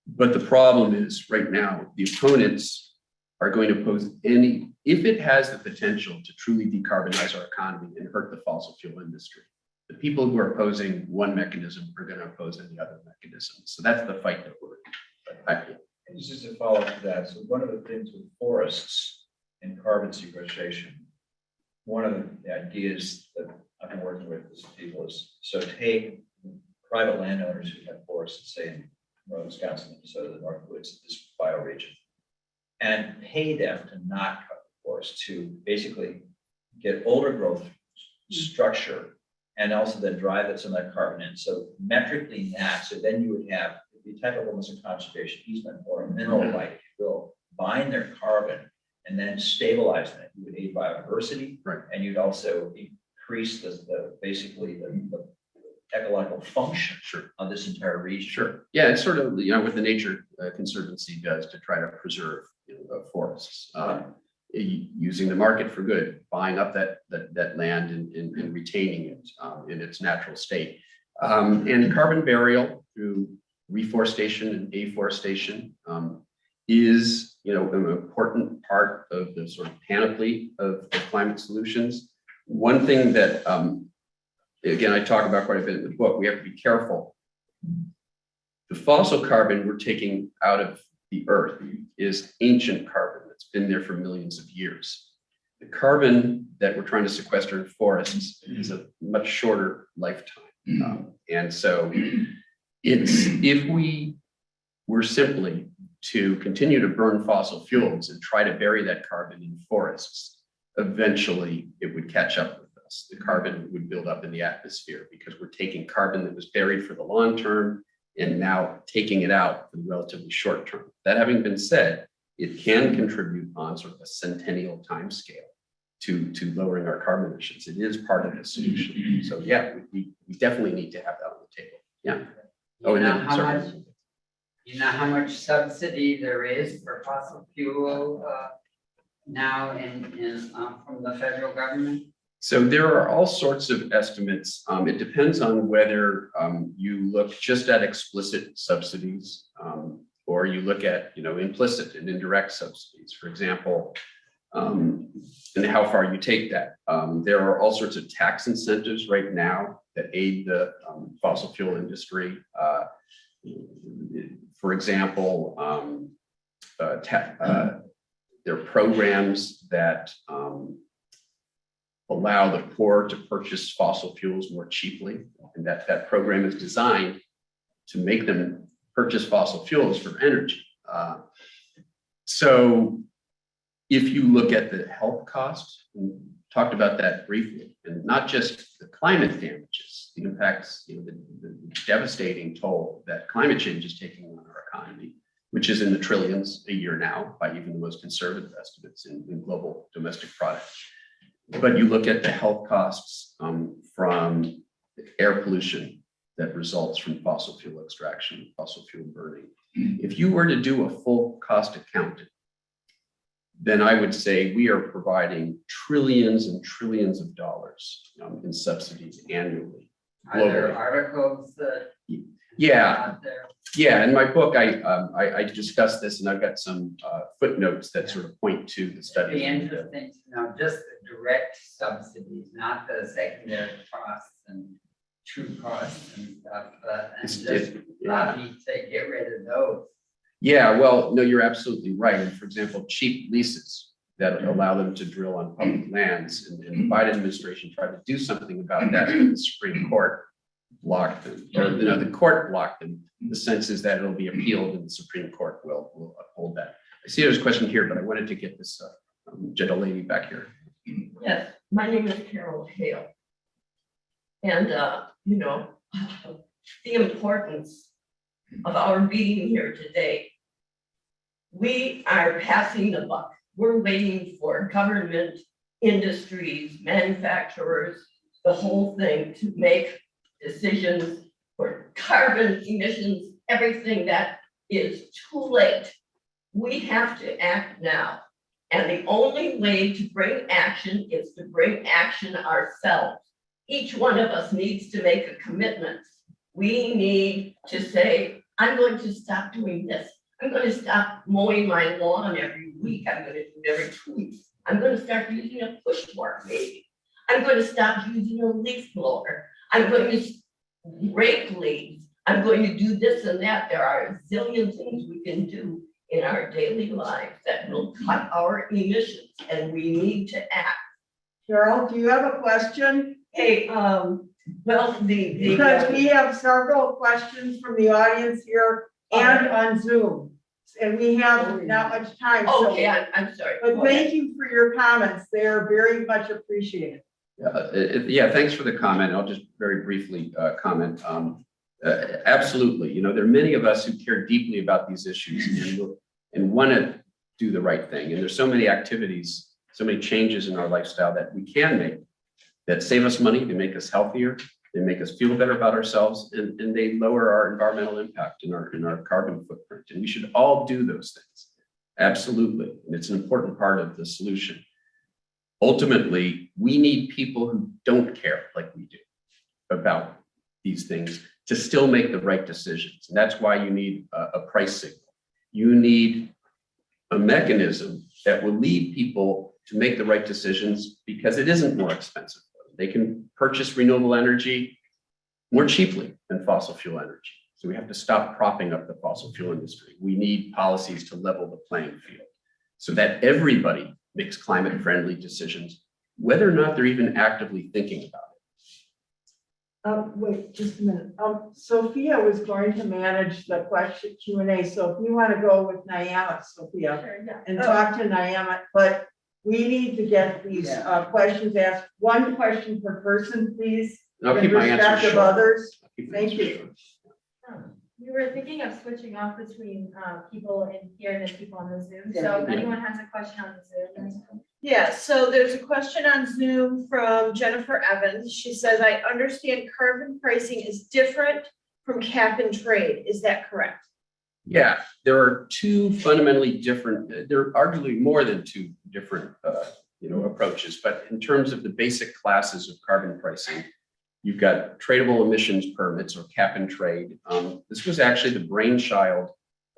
But the problem is right now, the opponents are going to oppose if it has the potential to truly decarbonize our economy and hurt the fossil fuel industry, the people who are opposing one mechanism are going to oppose any other mechanism. So that's the fight that we're in. And just to follow up to that, so one of the things with forests and carbon sequestration, one of the ideas that I've been working with people is, so take private landowners who have forests, say in northern Wisconsin, Minnesota, the Northwoods, this bioregion, and pay them to not cut the forest, to basically get older growth structure and also then drive some of that carbon in. So metrically that, so then you would have the type of almost a conservation easement or a mineral right, if you will, bind their carbon and then stabilize it. You would aid biodiversity, right, and you'd also increase basically the ecological function of this entire region. Sure. Yeah, it's sort of what the Nature Conservancy does to try to preserve forests, using the market for good, buying up that land and retaining it in its natural state, and carbon burial through reforestation and afforestation is an important part of the sort of panoply of climate solutions. One thing that again, I talk about quite a bit in the book, we have to be careful. The fossil carbon we're taking out of the earth is ancient carbon that's been there for millions of years. The carbon that we're trying to sequester in forests is a much shorter lifetime. And so if we were simply to continue to burn fossil fuels and try to bury that carbon in forests, eventually it would catch up with us. The carbon would build up in the atmosphere because we're taking carbon that was buried for the long term and now taking it out for the relatively short term. That having been said, it can contribute on sort of a centennial timescale to lowering our carbon emissions. It is part of the solution. So yeah, we definitely need to have that on the table. Yeah. Oh, and then, sorry. You know how much subsidy there is for fossil fuel now from the federal government? So there are all sorts of estimates. It depends on whether you look just at explicit subsidies or you look at implicit and indirect subsidies, for example, and how far you take that. There are all sorts of tax incentives right now that aid the fossil fuel industry. For example, there are programs that allow the poor to purchase fossil fuels more cheaply. And that program is designed to make them purchase fossil fuels for energy. So if you look at the health costs, we talked about that briefly, and not just the climate damages, the impacts, the devastating toll that climate change is taking on our economy, which is in the trillions a year now by even the most conservative estimates in global domestic product. But you look at the health costs from air pollution, that results from fossil fuel extraction, fossil fuel burning. If you were to do a full cost accounting, then I would say we are providing trillions and trillions of dollars in subsidies annually. Are there globally. articles that Yeah, out there? yeah. In my book, I discuss this, and I've got some footnotes that sort of point to the It'd study. be interesting to know just the direct subsidies, not the secondary costs and true costs and stuff, and It's- just yeah. lobby to get rid of those. Yeah, well, no, you're absolutely right. And for example, cheap leases that allow them to drill on public lands, and the Biden administration tried to do something about that, but the Supreme Court blocked them, or the court blocked them. The sense is that it'll be appealed and the Supreme Court will uphold that. I see there's a question here, but I wanted to get this gentle lady back here. Yes, my name is Carol Hale. And, you know, the importance of our being here today. We are passing the buck. We're waiting for government, industries, manufacturers, the whole thing to make decisions for carbon emissions, everything that is too late. We have to act now. And the only way to bring action is to bring action ourselves. Each one of us needs to make a commitment. We need to say, I'm going to stop doing this. I'm going to stop mowing my lawn every week. I'm going to do it every 2 weeks. I'm going to start using a push mower maybe. I'm going to stop using a leaf blower. I'm going to rake leaves. I'm going to do this and that. There are a zillion things we can do in our daily lives that will cut our emissions, and we need to act. Carol, do you have a question? Hey, well, Because we have several questions from the audience here and on Zoom. And we have not much time. so- Okay, I'm sorry. But thank you for your comments. They are very much appreciated. Yeah, thanks for the comment. I'll just very briefly comment. Absolutely, you know, there are many of us who care deeply about these issues and want to do the right thing. And there's so many activities, so many changes in our lifestyle that we can make that save us money, they make us healthier, they make us feel better about ourselves, and they lower our environmental impact in our carbon footprint. And we should all do those things. Absolutely. And it's an important part of the solution. Ultimately, we need people who don't care like we do about these things to still make the right decisions. And that's why you need a price signal. You need a mechanism that will lead people to make the right decisions because it isn't more expensive. They can purchase renewable energy more cheaply than fossil fuel energy. So we have to stop propping up the fossil fuel industry. We need policies to level the playing field so that everybody makes climate-friendly decisions, whether or not they're even actively thinking about it. Wait, just a minute. Sophia was going to manage the question Q&A. So if you want to go with Nyama, Sophia, Sure, yeah. and talk to Nyama, but we need to get these questions asked. One question per person, please. And I'll keep my in respect answers of short. others. I'll keep my Thank answers you. short. We were thinking of switching off between people in here and the people on the Zoom. So if Yeah. anyone has a question on the Zoom. Yeah, so there's a question on Zoom from Jennifer Evans. She says, I understand carbon pricing is different from cap and trade. Is that correct? Yeah, there are two fundamentally different, there are arguably more than two different approaches, but in terms of the basic classes of carbon pricing, you've got tradable emissions permits or cap and trade. This was actually the brainchild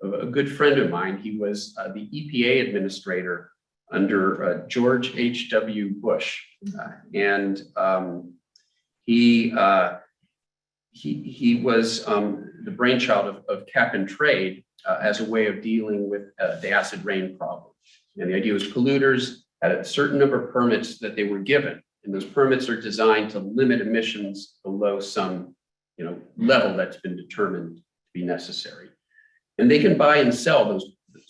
of a good friend of mine. He was the EPA administrator under George H.W. Bush. And he was the brainchild of cap and trade as a way of dealing with the acid rain problem. And the idea was polluters had a certain number of permits that they were given. And those permits are designed to limit emissions below some level that's been determined to be necessary. And they can buy and sell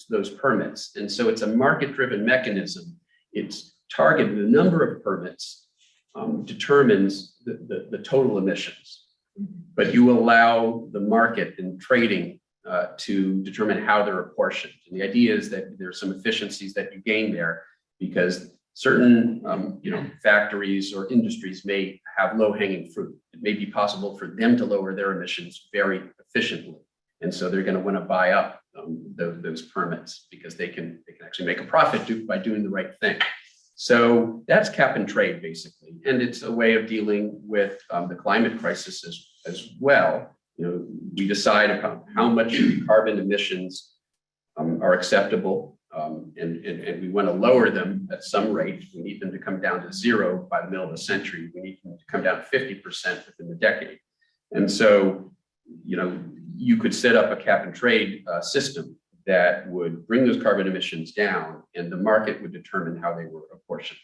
those permits. And so it's a market-driven mechanism. It's targeted, the number of permits determines the total emissions. But you allow the market and trading to determine how they're apportioned. And the idea is that there's some efficiencies that you gain there because certain factories or industries may have low-hanging fruit. It may be possible for them to lower their emissions very efficiently. And so they're going to want to buy up those permits because they can actually make a profit by doing the right thing. So that's cap and trade basically, and it's a way of dealing with the climate crisis as well. You know, we decide upon how much carbon emissions are acceptable, and we want to lower them at some rate. We need them to come down to zero by the middle of the century. We need them to come down to 50% within the decade. And so, you know, you could set up a cap and trade system that would bring those carbon emissions down, and the market would determine how they were apportioned.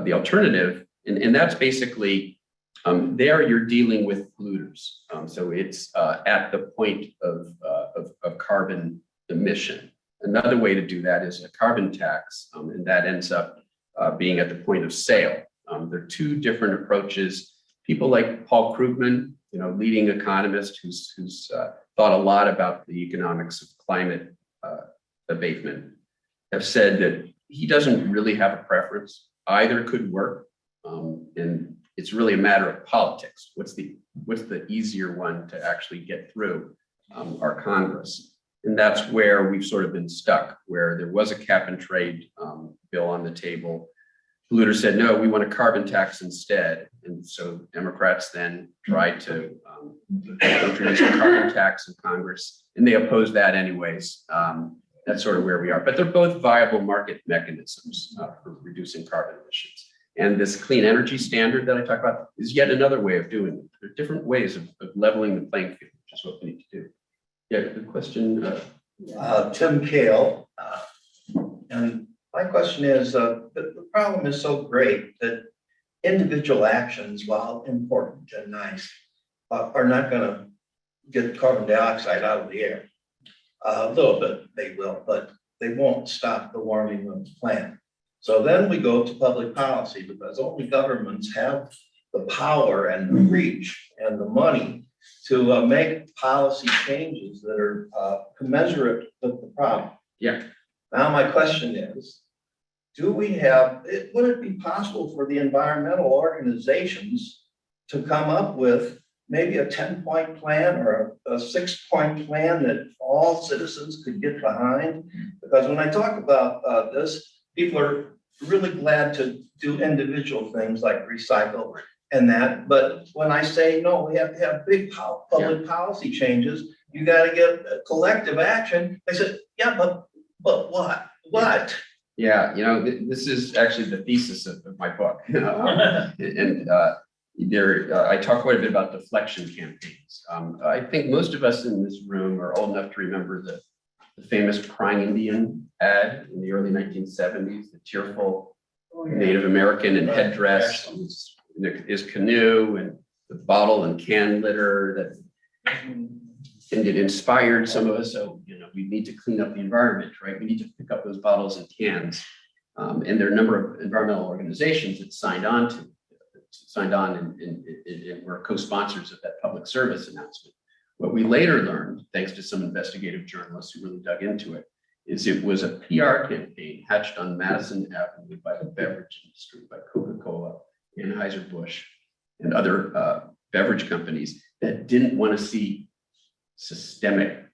The alternative, and that's basically, there you're dealing with polluters. So it's at the point of carbon emission. Another way to do that is a carbon tax, and that ends up being at the point of sale. There are two different approaches. People like Paul Krugman, you know, leading economist who's thought a lot about the economics of climate abatement, have said that he doesn't really have a preference. Either could work, and it's really a matter of politics. What's the easier one to actually get through our Congress? And that's where we've sort of been stuck, where there was a cap and trade bill on the table. Polluters said, no, we want a carbon tax instead. And so Democrats then tried to introduce a carbon tax in Congress, and they opposed that anyways. That's sort of where we are. But they're both viable market mechanisms for reducing carbon emissions. And this clean energy standard that I talk about is yet another way of doing it. There are different ways of leveling the playing field, which is what we need to do. Yeah, the question. Tim Kale. And my question is, the problem is so great that individual actions, while important and nice, are not going to get carbon dioxide out of the air. A little bit they will, but they won't stop the warming of the planet. So then we go to public policy, because only governments have the power and the reach and the money to make policy changes that are commensurate with the problem. Yeah. Now my question is, would it be possible for the environmental organizations to come up with maybe a 10-point plan or a 6-point plan that all citizens could get behind? Because when I talk about this, people are really glad to do individual things like recycle and that. But when I say, no, we have to have big public policy changes, you got to get collective action. I said, yeah, but what? What? Yeah, you know, this is actually the thesis of my book. I talk quite a bit about deflection campaigns. I think most of us in this room are old enough to remember the famous Crying Indian ad in the early 1970s, the tearful Native American in headdress, his canoe, and the bottle and can litter and it inspired some of us. So, you know, we need to clean up the environment, right? We need to pick up those bottles and cans. And there are a number of environmental organizations that signed on and were co-sponsors of that public service announcement. What we later learned, thanks to some investigative journalists who really dug into it, is it was a PR campaign hatched on Madison Avenue by the beverage industry, by Coca-Cola, Anheuser-Busch, and other beverage companies that didn't want to see systemic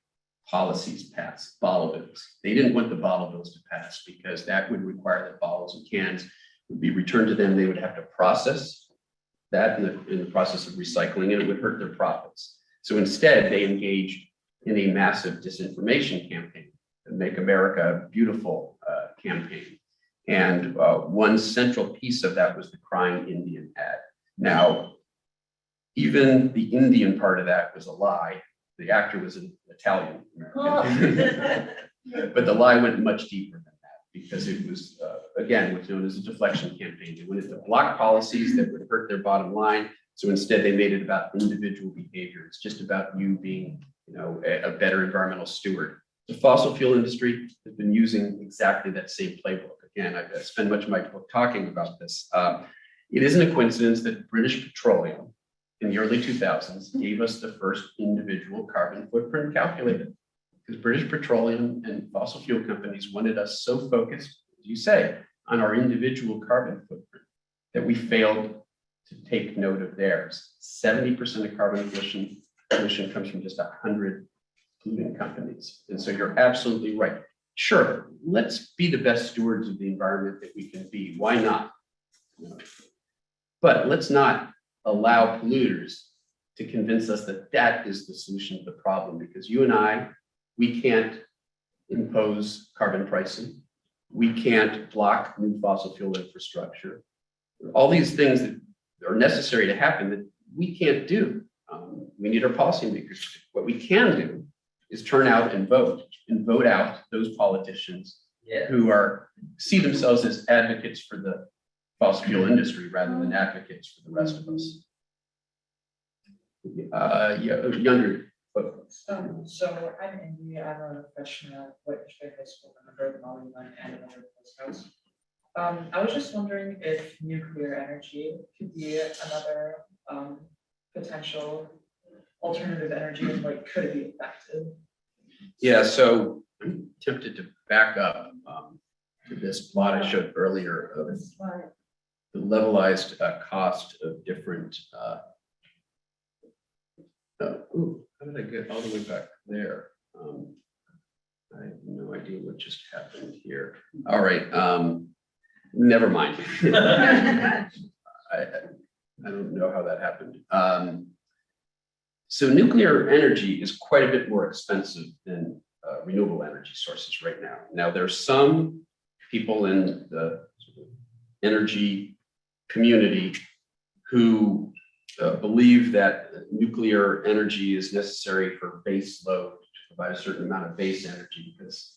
policies pass, bottle bills. They didn't want the bottle bills to pass because that would require that bottles and cans would be returned to them. They would have to process that in the process of recycling, and it would hurt their profits. So instead, they engaged in a massive disinformation campaign, the Make America Beautiful campaign. And one central piece of that was the Crying Indian ad. Now, even the Indian part of that was a lie. The actor was an Italian American. But the lie went much deeper than that, because it was, again, what's known as a deflection campaign. They wanted to block policies that would hurt their bottom line. So instead, they made it about individual behavior. It's just about you being, you know, a better environmental steward. The fossil fuel industry has been using exactly that same playbook. Again, I've spent much of my book talking about this. It isn't a coincidence that British Petroleum in the early 2000s gave us the first individual carbon footprint calculator, because British Petroleum and fossil fuel companies wanted us so focused, as you say, on our individual carbon footprint that we failed to take note of theirs. 70% of carbon pollution comes from just 100 polluting companies. And so you're absolutely right. Sure, let's be the best stewards of the environment that we can be. Why not? But let's not allow polluters to convince us that that is the solution to the problem, because you and I, we can't impose carbon pricing. We can't block new fossil fuel infrastructure. All these things that are necessary to happen that we can't do. We need our policymakers. What we can do is turn out and vote out those politicians who see themselves as advocates for the fossil fuel industry rather than advocates for the rest of us. Younger folks. So I'm Andy, I'm a freshman at Whitefish Bay High School, a member of the Molly Line and a member of the House. I was just wondering if nuclear energy could be another potential alternative energy, and like, could it be effective? Yeah, so I'm tempted to back up to this plot I showed earlier of the levelized cost of different. How did I get all the way back there? I have no idea what just happened here. All right, never mind. I don't know how that happened. So nuclear energy is quite a bit more expensive than renewable energy sources right now. Now, there's some people in the energy community who believe that nuclear energy is necessary for base load to provide a certain amount of base energy, because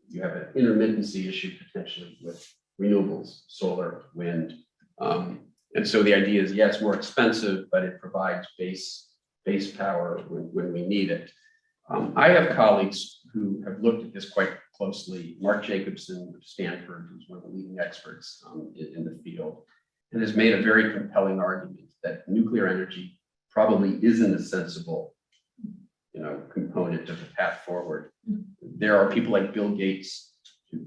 you have an intermittency issue potentially with renewables, solar, wind. And so the idea is, yes, more expensive, but it provides base power when we need it. I have colleagues who have looked at this quite closely. Mark Jacobson of Stanford, who's one of the leading experts in the field, and has made a very compelling argument that nuclear energy probably isn't a sensible, component of the path forward. There are people like Bill Gates who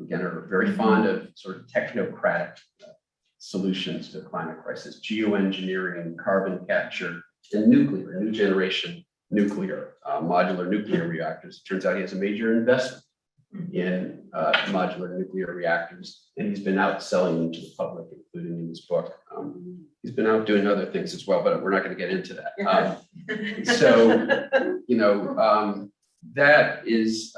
again are very fond of sort of technocratic solutions to the climate crisis: geoengineering, carbon capture, and nuclear, new generation nuclear, modular nuclear reactors. It turns out he has a major investment in modular nuclear reactors, and he's been out selling them to the public, including in his book. He's been out doing other things as well, but we're not going to get into that. That is,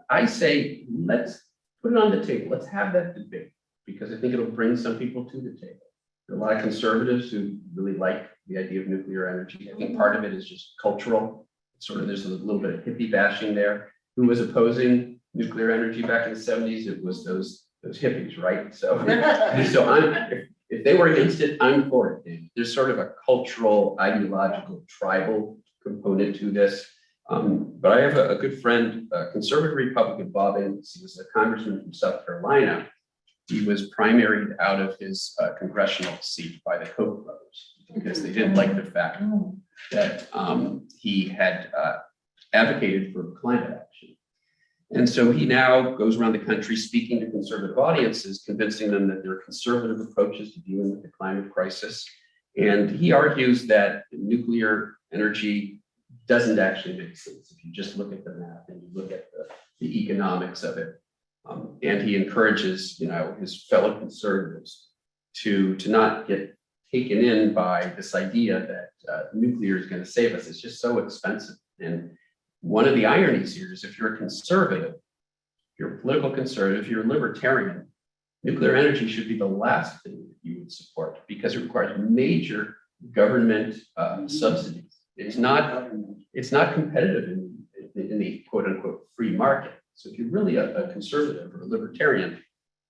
I say, let's put it on the table. Let's have that debate, because I think it'll bring some people to the table. There are a lot of conservatives who really like the idea of nuclear energy. I think part of it is just cultural. There's a little bit of hippie bashing there. Who was opposing nuclear energy back in the 70s? It was those hippies, right? So if they were against it, I'm for it. There's sort of a cultural, ideological, tribal component to this. But I have a good friend, conservative Republican, Bob Innes. He was a congressman from South Carolina. He was primaried out of his congressional seat by the Koch brothers because they didn't like the fact that he had advocated for climate action. And so he now goes around the country speaking to conservative audiences, convincing them that there are conservative approaches to dealing with the climate crisis. And he argues that nuclear energy doesn't actually make sense if you just look at the math and you look at the economics of it. And he encourages, his fellow conservatives to not get taken in by this idea that nuclear is going to save us. It's just so expensive. And one of the ironies here is if you're a conservative, if you're a political conservative, if you're a libertarian, nuclear energy should be the last thing that you would support, because it requires major government subsidies. It's not competitive in the quote unquote free market. So if you're really a conservative or a libertarian,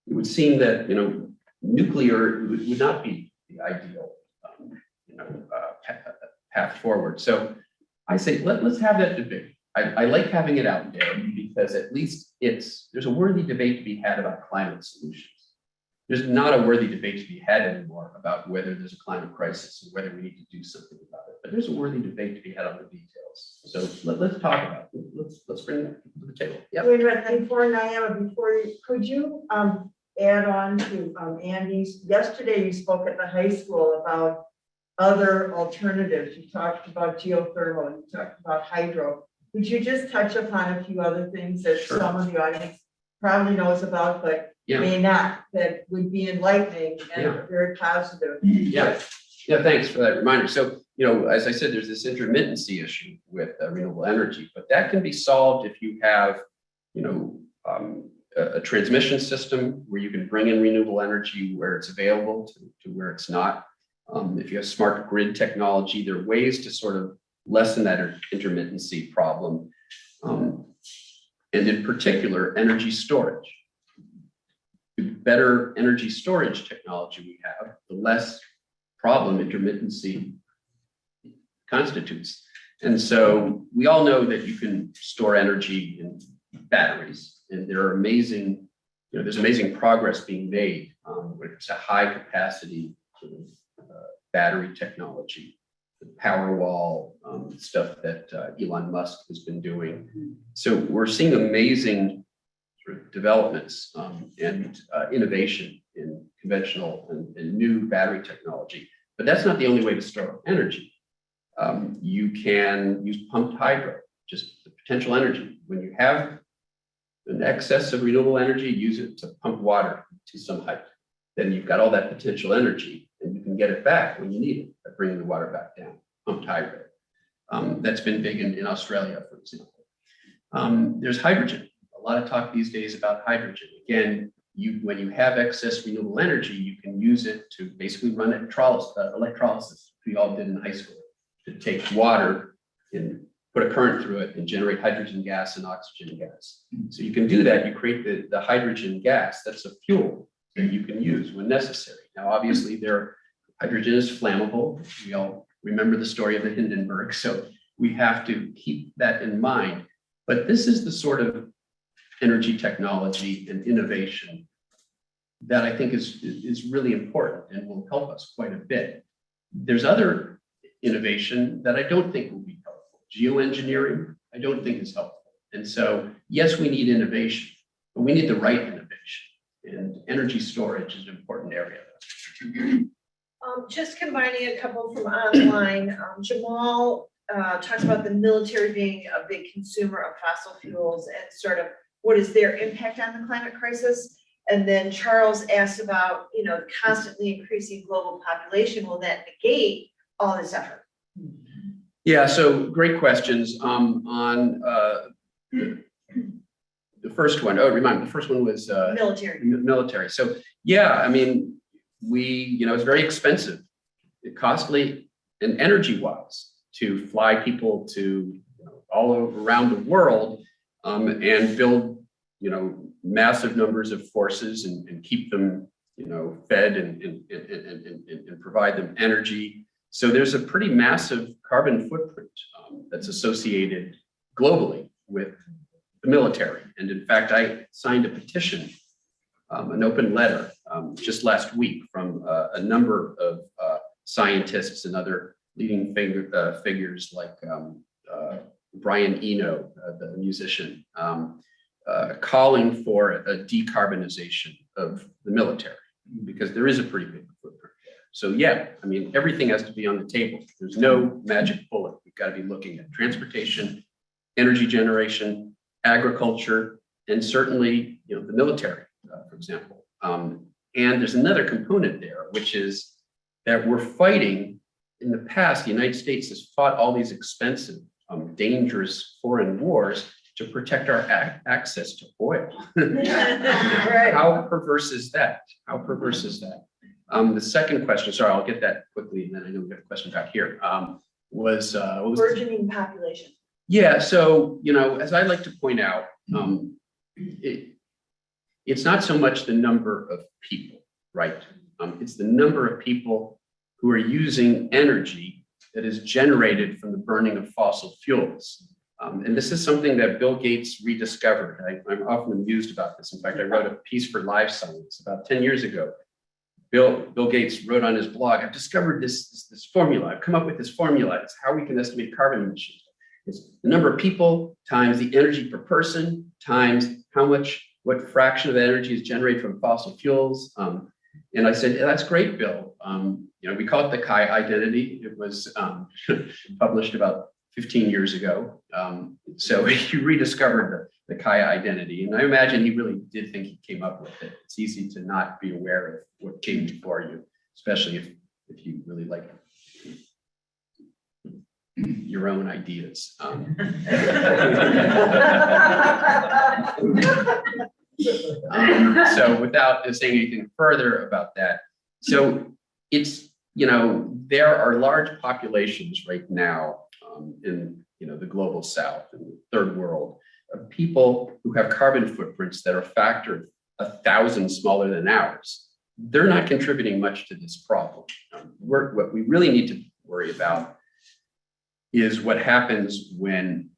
it would seem that nuclear would not be the ideal path forward. So I say let's have that debate. I like having it out there because at least there's a worthy debate to be had about climate solutions. There's not a worthy debate to be had anymore about whether there's a climate crisis and whether we need to do something about it. But there's a worthy debate to be had on the details. So let's talk about it. Let's bring it to the table. Yep. Wait a minute, before Niama, could you add on to Andy's, yesterday you spoke at the high school about other alternatives. You talked about geothermal, you talked about hydro. Would you just touch upon a few other things that Sure. some of the audience probably knows about, but Yeah. may not, that would be enlightening and Yeah. very positive? Yeah, yeah, thanks for that reminder. So, as I said, there's this intermittency issue with renewable energy, but that can be solved if you have, a transmission system where you can bring in renewable energy where it's available to where it's not. If you have smart grid technology, there are ways to sort of lessen that intermittency problem. And in particular, energy storage. The better energy storage technology we have, the less problem intermittency constitutes. And so we all know that you can store energy in batteries, and there are amazing, there's amazing progress being made when it's a high capacity sort of battery technology, the Powerwall stuff that Elon Musk has been doing. So we're seeing amazing sort of developments and innovation in conventional and new battery technology. But that's not the only way to store energy. You can use pumped hydro, just the potential energy. When you have an excess of renewable energy, use it to pump water to some height. Then you've got all that potential energy and you can get it back when you need it by bringing the water back down, pumped hydro. That's been big in Australia, for example. There's hydrogen. A lot of talk these days about hydrogen. Again, when you have excess renewable energy, you can use it to basically run electrolysis, we all did in high school, to take water and put a current through it and generate hydrogen gas and oxygen gas. So you can do that. You create the hydrogen gas. That's a fuel that you can use when necessary. Now, obviously, hydrogen is flammable. We all remember the story of the Hindenburg. So we have to keep that in mind. But this is the sort of energy technology and innovation that I think is really important and will help us quite a bit. There's other innovation that I don't think will be helpful. Geoengineering, I don't think is helpful. And so, yes, we need innovation, but we need the right innovation. And energy storage is an important area. Just combining a couple from online, Jamal talks about the military being a big consumer of fossil fuels and sort of what is their impact on the climate crisis. And then Charles asked about, the constantly increasing global population. Will that negate all this effort? Yeah, so great questions. On the first one, remind me, the first one was military. So yeah, I mean, it's very expensive, costly, and energy-wise to fly people to all around the world and build massive numbers of forces and keep them fed and provide them energy. So there's a pretty massive carbon footprint that's associated globally with the military. And in fact, I signed a petition, an open letter just last week from a number of scientists and other leading figures like Brian Eno, the musician, calling for a decarbonization of the military, because there is a pretty big footprint there. So yeah, I mean, everything has to be on the table. There's no magic bullet. We've got to be looking at transportation, energy generation, agriculture, and certainly, the military, for example. And there's another component there, which is that we're fighting. In the past, the United States has fought all these expensive, dangerous foreign wars to protect our access to oil. Right. How perverse is that? How perverse is that? The second question, sorry, I'll get that quickly, and then I know we've got a question back here, was burgeoning population. Yeah, so, as I like to point out, it's not so much the number of people, right? It's the number of people who are using energy that is generated from the burning of fossil fuels. And this is something that Bill Gates rediscovered. I'm often amused about this. In fact, I wrote a piece for Live Science about 10 years ago. Bill Gates wrote on his blog, I've discovered this formula. I've come up with this formula. It's how we can estimate carbon emissions. It's the number of people times the energy per person times how much what fraction of energy is generated from fossil fuels? And I said, that's great, Bill. We call it the Chi identity. It was published about 15 years ago. So he rediscovered the Chi identity. And I imagine he really did think he came up with it. It's easy to not be aware of what came before you, especially if you really like your own ideas. So without saying anything further about that, so it's, there are large populations right now in, the global south and the third world of people who have carbon footprints that are a factor of 1,000 smaller than ours. They're not contributing much to this problem. What we really need to worry about is what happens when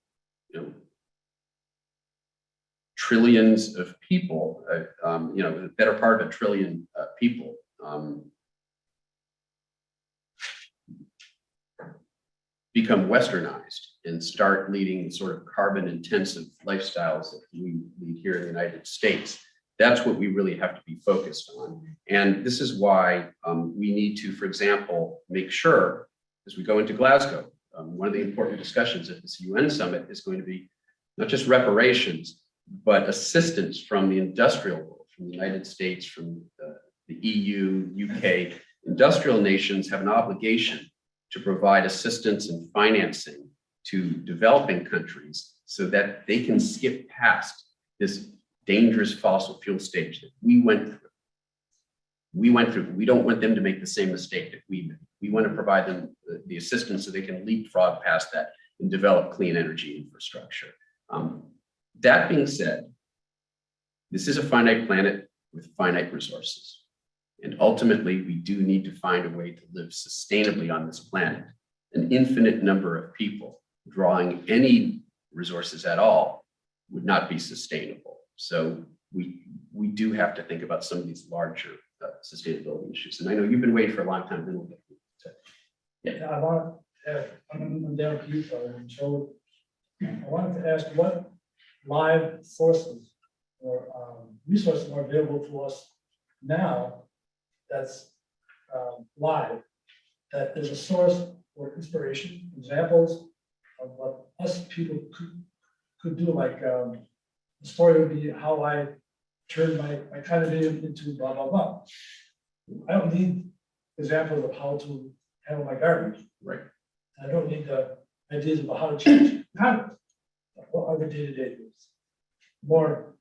trillions of people, the better part of 1 trillion people, become westernized and start leading the sort of carbon-intensive lifestyles that we lead here in the United States. That's what we really have to be focused on. And this is why we need to, for example, make sure as we go into Glasgow, one of the important discussions at this UN summit is going to be not just reparations, but assistance from the industrial world, from the United States, from the EU, UK. Industrial nations have an obligation to provide assistance and financing to developing countries so that they can skip past this dangerous fossil fuel stage that we went through. We don't want them to make the same mistake that we made. We want to provide them the assistance so they can leapfrog past that and develop clean energy infrastructure. That being said, this is a finite planet with finite resources. And ultimately, we do need to find a way to live sustainably on this planet. An infinite number of people drawing any resources at all would not be sustainable. So we do have to think about some of these larger sustainability issues. And I know you've been waiting for a long time. Then we'll get to Yeah, I want to, I'm down to you, and so I wanted to ask what live sources or resources are available to us now that's live, that is a source for inspiration, examples of what us people could do. Like the story would be how I turned my condominium into blah, blah, blah. I don't need examples of how to handle my garbage. Right. I don't need the ideas about how to change habits. What are the day-to-day things? More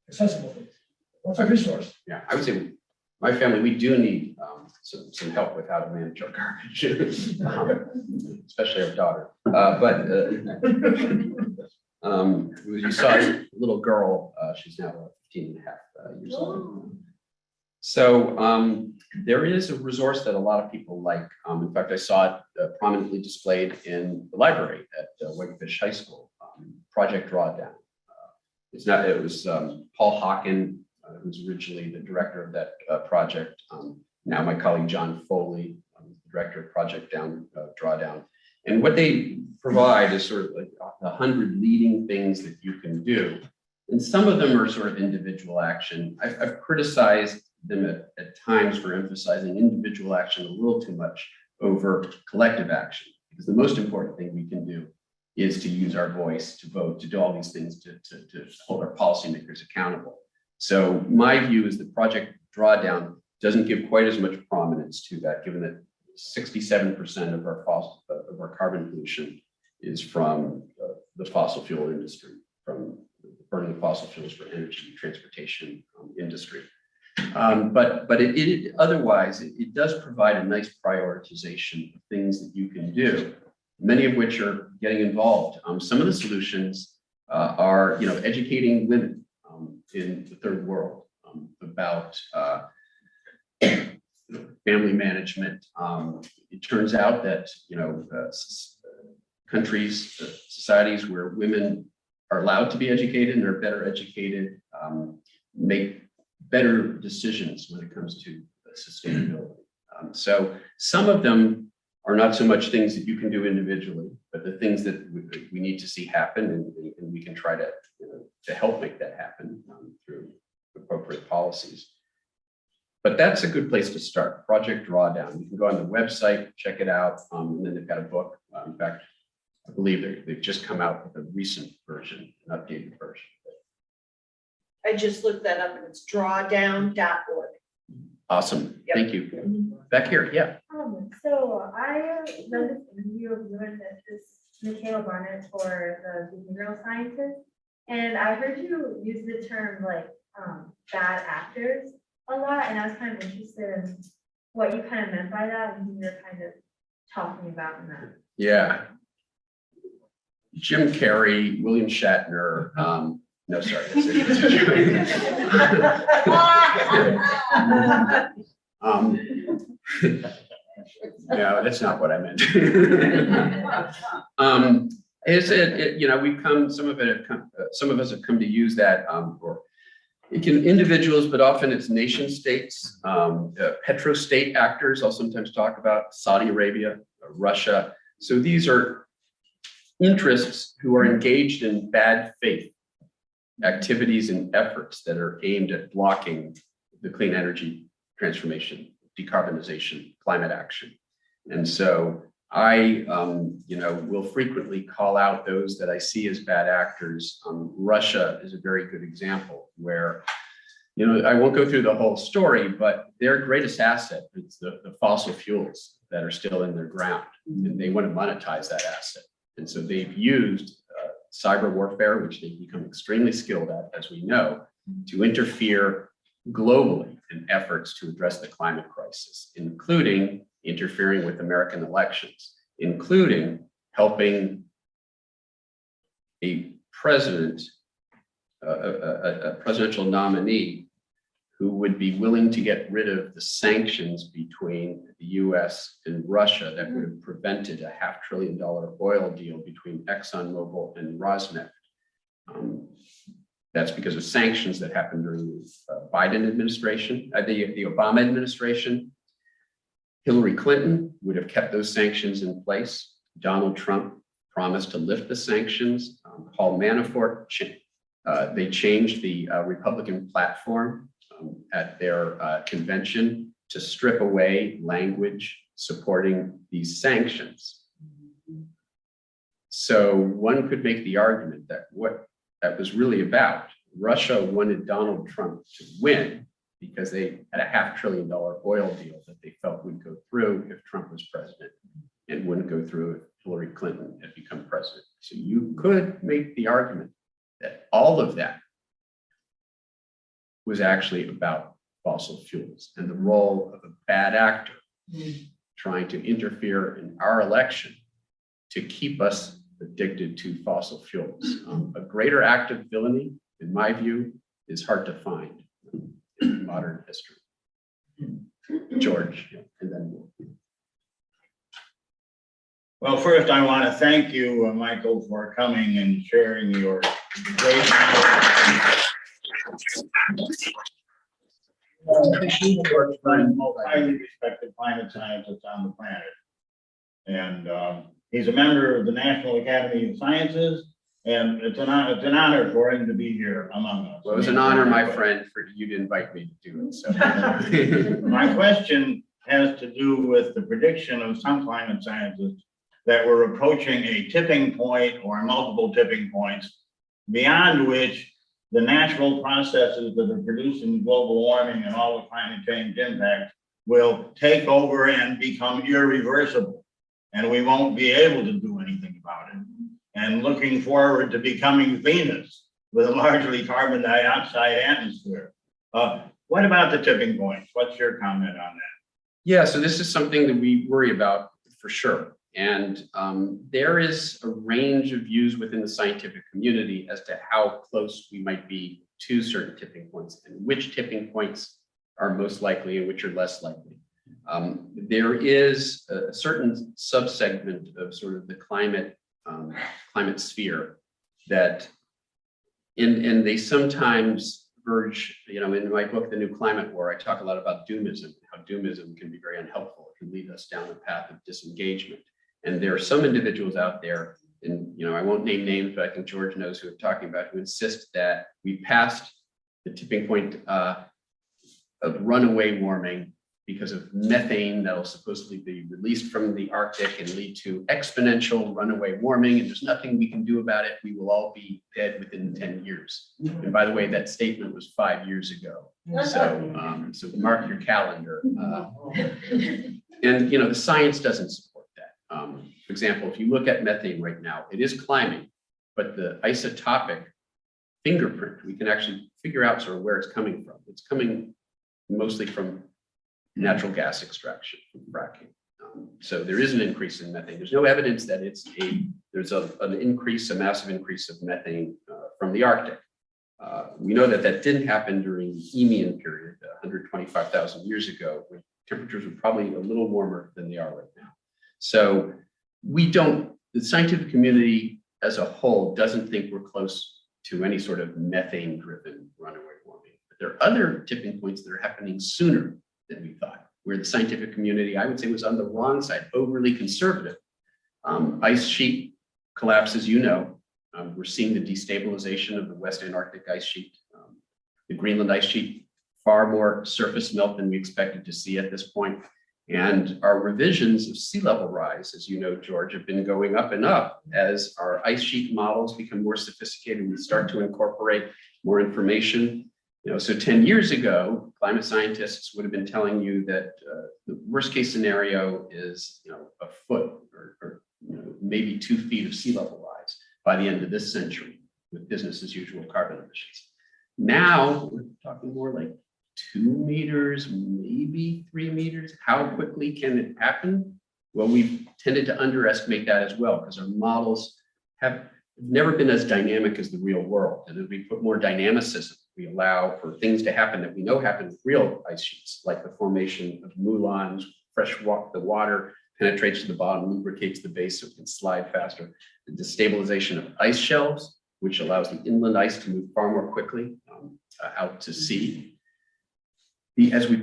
accessible things. What's our resource? Yeah, I would say my family, we do need some help with how to manage our garbage, especially our daughter. You saw a little girl, she's now 15 and a half years old. So there is a resource that a lot of people like. In fact, I saw it prominently displayed in the library at Whitefish High School, Project Drawdown. It was Paul Hawken, who's originally the director of that project. Now my colleague John Foley, director of Project Drawdown. And what they provide is sort of like 100 leading things that you can do. And some of them are sort of individual action. I've criticized them at times for emphasizing individual action a little too much over collective action, because the most important thing we can do is to use our voice, to vote, to do all these things, to hold our policymakers accountable. So my view is that Project Drawdown doesn't give quite as much prominence to that, given that 67% of our carbon pollution is from the fossil fuel industry, from burning fossil fuels for energy, transportation industry. But otherwise, it does provide a nice prioritization of things that you can do, many of which are getting involved. Some of the solutions are, educating women in the third world about family management. It turns out that countries, societies where women are allowed to be educated and are better educated make better decisions when it comes to sustainability. So some of them are not so much things that you can do individually, but the things that we need to see happen, and we can try to help make that happen through appropriate policies. But that's a good place to start, Project Drawdown. You can go on the website, check it out, and then they've got a book. In fact, I believe they've just come out with a recent version, an updated version. I just looked that up and it's drawdown.org. Awesome, Yep. thank you. Back here, yeah. So I read this interview of yours that this Michaela Barnett for the behavioral scientist, and I heard you use the term like bad actors a lot, and I was kind of interested in what you kind of meant by that and who you're kind of talking about in that. Yeah. Jim Carrey, William Shatner, no, sorry. No, that's not what I meant. We've come, some of us have come to use that for it can individuals, but often it's nation states, petrostate actors. I'll sometimes talk about Saudi Arabia, Russia. So these are interests who are engaged in bad faith activities and efforts that are aimed at blocking the clean energy transformation, decarbonization, climate action. And so I, will frequently call out those that I see as bad actors. Russia is a very good example where, I won't go through the whole story, but their greatest asset is the fossil fuels that are still in their ground, and they want to monetize that asset. And so they've used cyber warfare, which they've become extremely skilled at, as we know, to interfere globally in efforts to address the climate crisis, including interfering with American elections, including helping a president, a presidential nominee who would be willing to get rid of the sanctions between the US and Russia that would have prevented a $500 billion oil deal between ExxonMobil and Rosneft. That's because of sanctions that happened during the Biden administration, the Obama administration. Hillary Clinton would have kept those sanctions in place. Donald Trump promised to lift the sanctions. Paul Manafort, they changed the Republican platform at their convention to strip away language supporting these sanctions. So one could make the argument that what that was really about, Russia wanted Donald Trump to win because they had a $500 billion oil deal that they felt would go through if Trump was president and wouldn't go through if Hillary Clinton had become president. So you could make the argument that all of that was actually about fossil fuels and the role of a bad actor trying to interfere in our election to keep us addicted to fossil fuels. A greater act of villainy, in my view, is hard to find in modern history. George, and then we'll. Well, first I want to thank you, Michael, for coming and sharing your great highly respected climate scientist on the planet. And he's a member of the National Academy of Sciences, and it's an honor for him to be here among us. Well, it was an honor, my friend, for you to invite me to do it. So my question has to do with the prediction of some climate scientists that we're approaching a tipping point or multiple tipping points beyond which the natural processes that are producing global warming and all the climate change impacts will take over and become irreversible. And we won't be able to do anything about it. And looking forward to becoming Venus with a largely carbon dioxide atmosphere. What about the tipping points? What's your comment on that? Yeah, so this is something that we worry about for sure. And there is a range of views within the scientific community as to how close we might be to certain tipping points and which tipping points are most likely and which are less likely. There is a certain subsegment of sort of the climate sphere that, and they sometimes verge, in my book, The New Climate War, I talk a lot about doomism, how doomism can be very unhelpful. It can lead us down a path of disengagement. And there are some individuals out there, and I won't name names, but I think George knows who I'm talking about, who insist that we passed the tipping point of runaway warming because of methane that'll supposedly be released from the Arctic and lead to exponential runaway warming, and there's nothing we can do about it. We will all be dead within 10 years. And by the way, that statement was 5 years ago. So mark your calendar. And the science doesn't support that. For example, if you look at methane right now, it is climbing, but the isotopic fingerprint, we can actually figure out sort of where it's coming from. It's coming mostly from natural gas extraction from fracking. So there is an increase in methane. There's no evidence that there's an increase, a massive increase of methane from the Arctic. We know that that didn't happen during the Eemian period, 125,000 years ago, when temperatures were probably a little warmer than they are right now. So the scientific community as a whole doesn't think we're close to any sort of methane-driven runaway warming. But there are other tipping points that are happening sooner than we thought, where the scientific community, I would say, was on the wrong side, overly conservative. Ice sheet collapse, as you know. We're seeing the destabilization of the West Antarctic ice sheet. The Greenland ice sheet, far more surface melt than we expected to see at this point. And our revisions of sea level rise, as you know, George, have been going up and up as our ice sheet models become more sophisticated. We start to incorporate more information. So 10 years ago, climate scientists would have been telling you that the worst case scenario is a foot or maybe 2 feet of sea level rise by the end of this century with business as usual carbon emissions. Now we're talking more like 2 meters, maybe 3 meters. How quickly can it happen? Well, we've tended to underestimate that as well because our models have never been as dynamic as the real world. And as we put more dynamicism, we allow for things to happen that we know happen with real ice sheets, like the formation of moulins, the water penetrates to the bottom, lubricates the base so it can slide faster. The destabilization of ice shelves, which allows the inland ice to move far more quickly out to sea. As we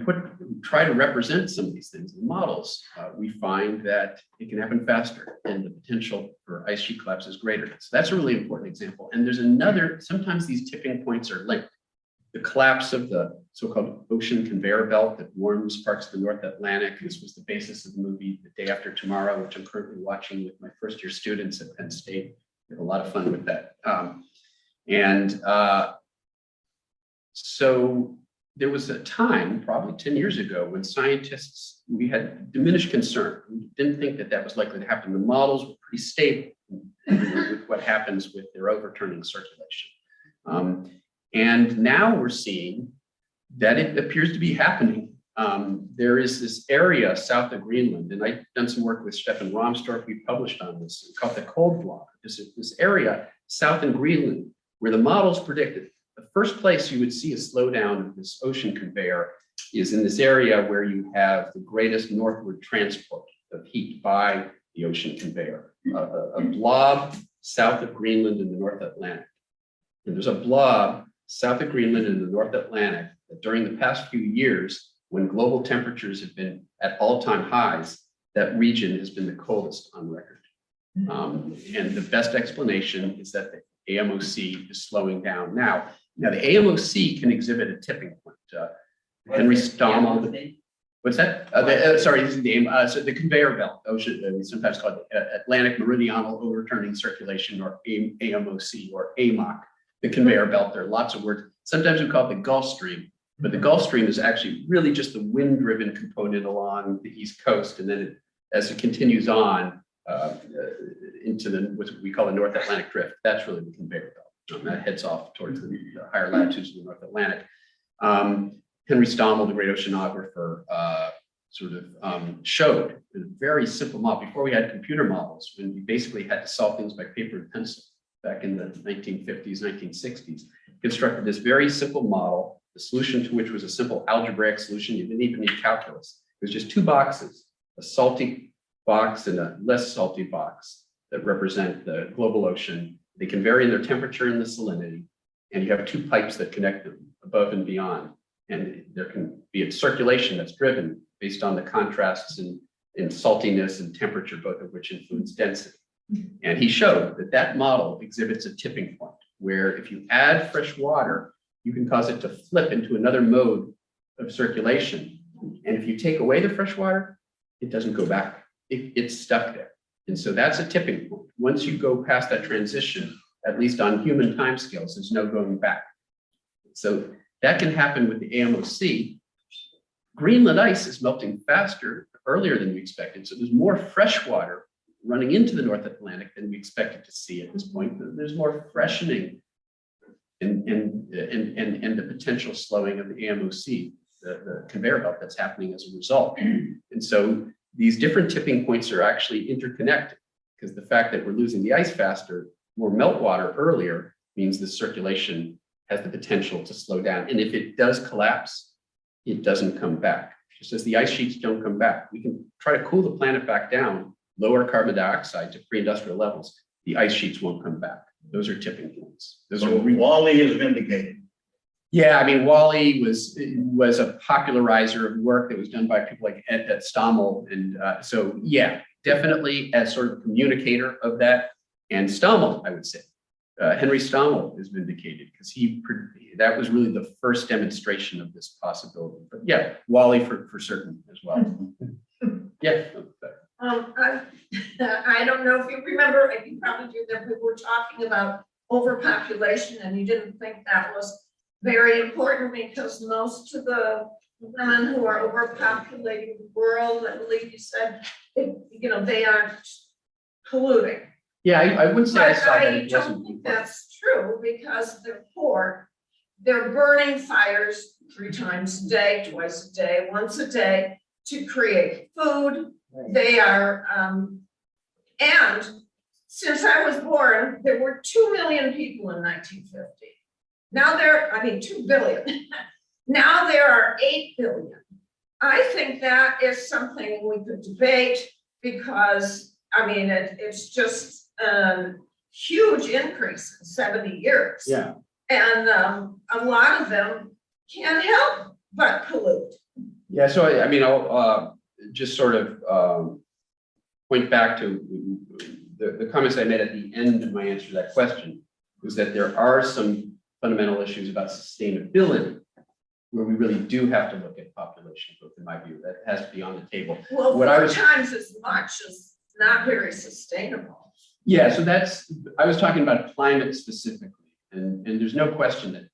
try to represent some of these things in models, we find that it can happen faster and the potential for ice sheet collapse is greater. So that's a really important example. And there's another, sometimes these tipping points are linked. The collapse of the so-called ocean conveyor belt that warms parts of the North Atlantic. This was the basis of the movie The Day After Tomorrow, which I'm currently watching with my first-year students at Penn State. We have a lot of fun with that. So there was a time, probably 10 years ago, when scientists, we had diminished concern. We didn't think that that was likely to happen. The models were pretty stable with what happens with their overturning circulation. And now we're seeing that it appears to be happening. There is this area south of Greenland, and I've done some work with Stefan Romstorff. We published on this, called the cold block. This area south in Greenland, where the models predicted the first place you would see a slowdown of this ocean conveyor is in this area where you have the greatest northward transport of heat by the ocean conveyor. A blob south of Greenland in the North Atlantic. And there's a blob south of Greenland in the North Atlantic that during the past few years, when global temperatures have been at all-time highs, that region has been the coldest on record. And the best explanation is that the AMOC is slowing down now. Now, the AMOC can exhibit a tipping point. Henry Stommel, what's that? Sorry, this is the name. So the conveyor belt, ocean, sometimes called Atlantic Meridional Overturning Circulation, or AMOC, or AMOC, the conveyor belt. There are lots of words. Sometimes we call it the Gulf Stream, but the Gulf Stream is actually really just the wind-driven component along the East Coast. And then as it continues on into what we call the North Atlantic Drift, that's really the conveyor belt. That heads off towards the higher latitudes of the North Atlantic. Henry Stommel, the great oceanographer, showed in a very simple model, before we had computer models, when we basically had to solve things by paper and pencil back in the 1950s, 1960s, constructed this very simple model, the solution to which was a simple algebraic solution. You didn't even need calculus. It was just 2 boxes, a salty box and a less salty box that represent the global ocean. They can vary in their temperature and the salinity, and you have 2 pipes that connect them above and beyond. And there can be a circulation that's driven based on the contrasts in saltiness and temperature, both of which influence density. And he showed that that model exhibits a tipping point where if you add fresh water, you can cause it to flip into another mode of circulation. And if you take away the fresh water, it doesn't go back. It's stuck there. And so that's a tipping point. Once you go past that transition, at least on human timescales, there's no going back. So that can happen with the AMOC. Greenland ice is melting faster, earlier than we expected. So there's more fresh water running into the North Atlantic than we expected to see at this point. There's more freshening and the potential slowing of the AMOC, the conveyor belt that's happening as a result. And so these different tipping points are actually interconnected, because the fact that we're losing the ice faster, more meltwater earlier, means the circulation has the potential to slow down. And if it does collapse, it doesn't come back. Just as the ice sheets don't come back, we can try to cool the planet back down, lower carbon dioxide to pre-industrial levels. The ice sheets won't come back. Those are tipping points. Those So are Wally is vindicated. Yeah, I mean, Wally was a popularizer of work that was done by people like at Stommel. And so, yeah, definitely as sort of communicator of that. And Stommel, I would say, Henry Stommel is vindicated, because that was really the first demonstration of this possibility. But yeah, Wally for certain as well. Yeah. I don't know if you remember, I think probably do, that we were talking about overpopulation, and you didn't think that was very important, because most of the women who are overpopulating the world, I believe you said, they aren't polluting. Yeah, I wouldn't say I But saw that. I It don't wasn't. think that's true, because they're poor. They're burning fires 3 times a day, twice a day, once a day to create food. They are, and since I was born, there were 2 million people in 1950. Now 2 billion. Now there are 8 billion. I think that is something we could debate, because, it's just huge increase in 70 years. Yeah. And a lot of them can't help but pollute. Yeah, so I'll just sort of point back to the comments I made at the end of my answer to that question, was that there are some fundamental issues about sustainability where we really do have to look at population growth, in my view. That has to be on the table. Well, What 4 times as much is not very sustainable. Yeah, so I was talking about climate specifically, and there's no question that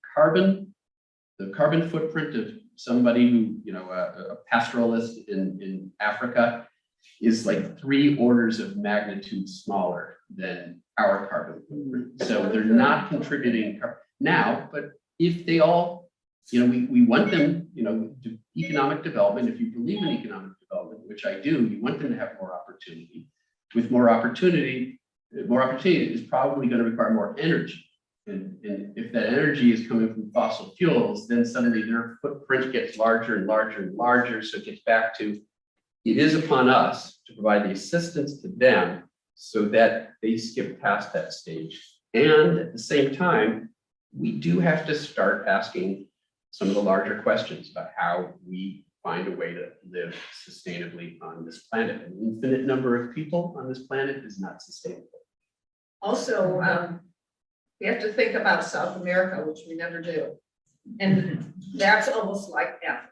the carbon footprint of somebody who, a pastoralist in Africa, is like 3 orders of magnitude smaller than our carbon footprint. So they're not contributing now, but if they all, we want them, to economic development. If you believe in economic development, which I do, you want them to have more opportunity. With more opportunity is probably going to require more energy. And if that energy is coming from fossil fuels, then suddenly their footprint gets larger and larger and larger. So it gets back to, it is upon us to provide the assistance to them so that they skip past that stage. And at the same time, we do have to start asking some of the larger questions about how we find a way to live sustainably on this planet. An infinite number of people on this planet is not sustainable. Also, we have to think about South America, which we never do. And that's almost like Africa.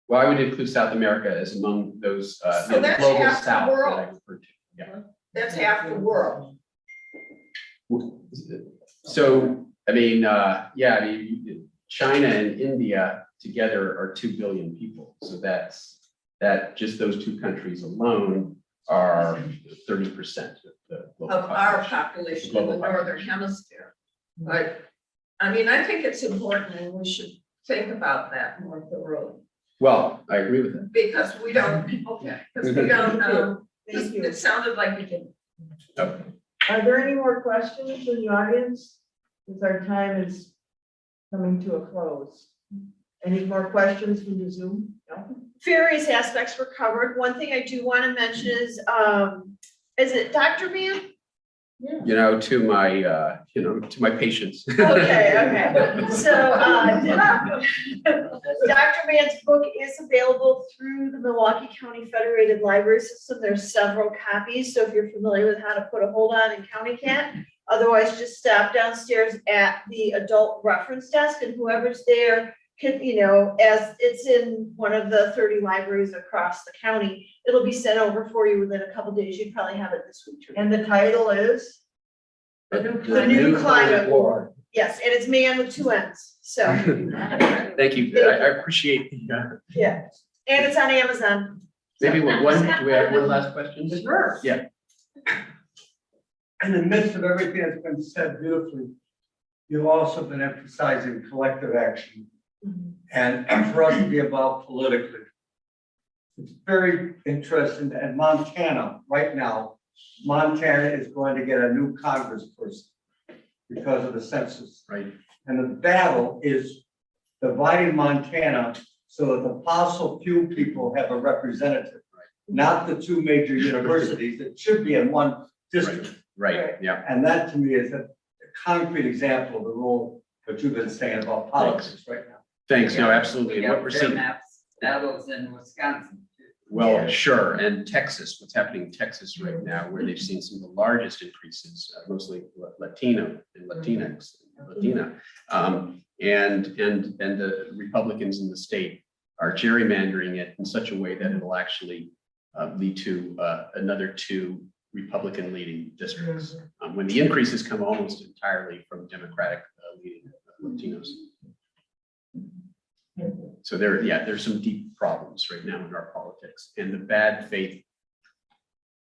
Well, I would include South America as among those So that's global half the South that I world. referred to. Yeah. That's half the world. So, China and India together are 2 billion people. So just those 2 countries alone are 30% of the global Of our population in the northern hemisphere. But, I think it's important, and we should think about that more thoroughly. Well, I agree with that. Because we don't, because we don't, Thank you. it sounded like we didn't. Okay. Are there any more questions in the audience? Because our time is coming to a close. Any more questions from the Zoom? No? Various aspects were covered. One thing I do want to mention is it Dr. Mann? To my patients. Okay. So Dr. Mann's book is available through the Milwaukee County Federated Library System. There's several copies. So if you're familiar with how to put a hold on and county cat, Otherwise, just stop downstairs at the adult reference desk and whoever's there can, you know, as it's in one of the 30 libraries across the county, it'll be sent over for you within a couple days. You'd probably have it this week. And the title is? The new climate war. Yes, and it's man with 2 N's, so. Thank you. I appreciate the, Yeah, and it's on Amazon. maybe do we have one last question? Sure. Yeah. In the midst of everything that's been said beautifully, you've also been emphasizing collective action. And for us to be involved politically. It's very interesting that in Montana, right now, Montana is going to get a new congressperson because of the census. Right. And the battle is dividing Montana so that the fossil fuel people have a representative, not the 2 major universities that should be in one district. Right, yeah. And that to me is a concrete example of the role that you've been saying about politics right now. Thanks, no, absolutely. And what we're Fair seeing, maps battles in Wisconsin. well, sure, and Texas, what's happening in Texas right now, where they've seen some of the largest increases, mostly Latino and Latinx, Latina. And the Republicans in the state are gerrymandering it in such a way that it'll actually lead to another 2 Republican leading districts. When the increases come almost entirely from Democratic leading Latinos. So there's some deep problems right now in our politics, and the bad faith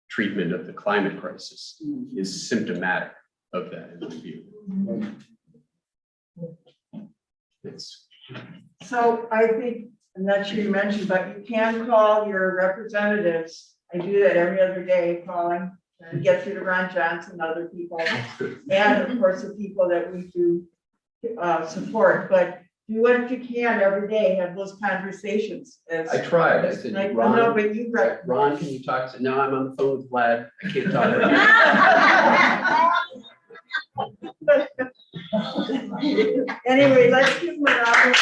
treatment of the climate crisis is symptomatic of that in my view. So I think, I'm not sure you mentioned, but you can call your representatives. I do that every other day, calling and get through to Ron Johnson and other people. And of course, the people that we do support, but do what you can every day, have those conversations. I tried. I said, Like, Ron, no, but you Ron, can you talk to? No, I'm on the phone with Vlad. I can't talk right now. Anyway, let's give him a round of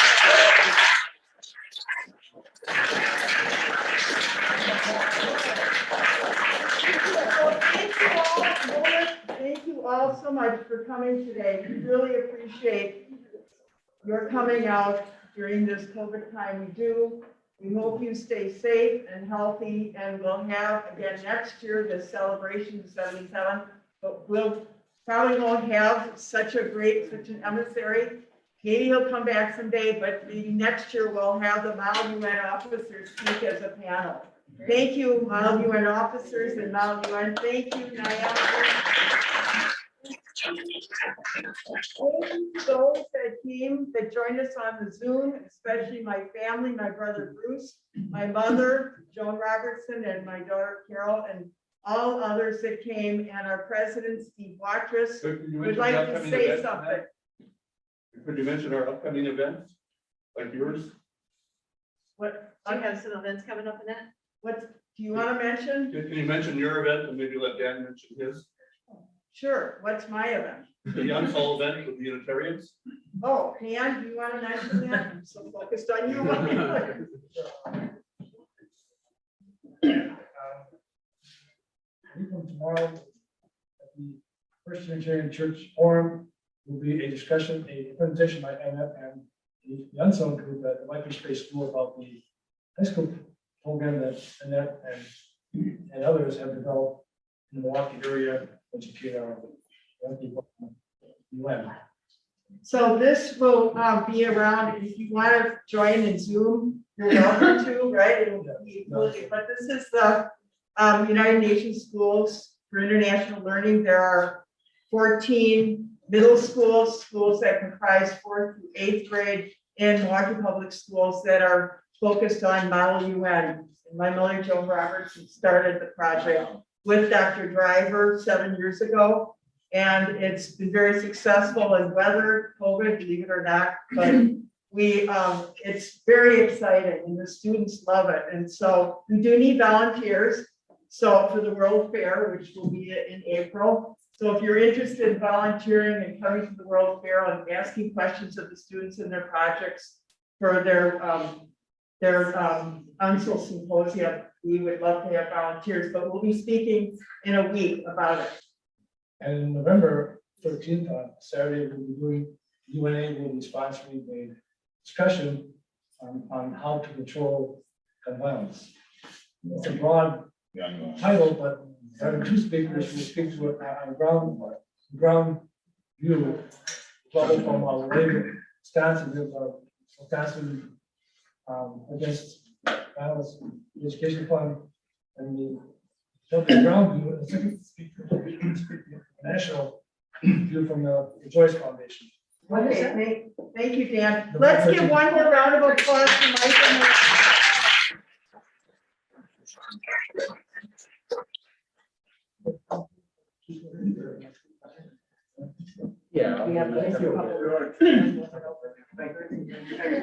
Thank you all so much for coming today. We really appreciate your coming out during this COVID time. We do. We hope you stay safe and healthy, and we'll have again next year the celebration of 77. But we'll probably won't have such an emissary. Maybe he'll come back someday, but maybe next year we'll have the Model UN officers speak as a panel. Thank you, Model UN officers and Model UN. Thank you, Naya. Thank you to those that joined us on the Zoom, especially my family, my brother Bruce, my mother, Joan Robertson, and my daughter Carol, and all others that came, and our president, Steve Watrous, would like to say something. Could you mention our upcoming events, like yours? What? Do you have some events coming up in that? What do you want to mention? Can you mention your event and maybe let Dan mention his? Sure. What's my event? The Young Soul event with the Unitarians. Oh, Dan, do you want to mention that? I'm so focused on you. From tomorrow at the First Unitarian Church Forum will be a discussion, a presentation by Annette and the Unsung group at the Michael Space School about the high school program that Annette and others have developed in the Milwaukee area, educate our young people on UN. So this will be around, if you want to join in Zoom, you're welcome to, right? It'll be included, but this is the United Nations Schools for International Learning. There are 14 middle schools that comprise 4th through 8th grade in Milwaukee Public Schools that are focused on Model UN. And my mother, Joan Robertson, started the project with Dr. Driver 7 years ago. And it's been very successful and weathered COVID, believe it or not, but it's very exciting and the students love it. And so we do need volunteers. So for the World Fair, which will be in April. So if you're interested in volunteering and coming to the World Fair and asking questions of the students in their projects for their UNSL symposium, we would love to have volunteers, but we'll be speaking in a week about it. And in November, 13th, on Saturday, we'll be doing, UNA will be sponsoring a discussion on how to control gun violence. It's a broad title, but having two speakers who speak to it on ground view, level from our labor Wisconsin, Wisconsin against violence education fund, and the ground view, and the second speaker will be national view from the Joyce Foundation. Okay, thank you, Dan. Let's give one more round of applause to Michael Mann. Yeah. We have a couple.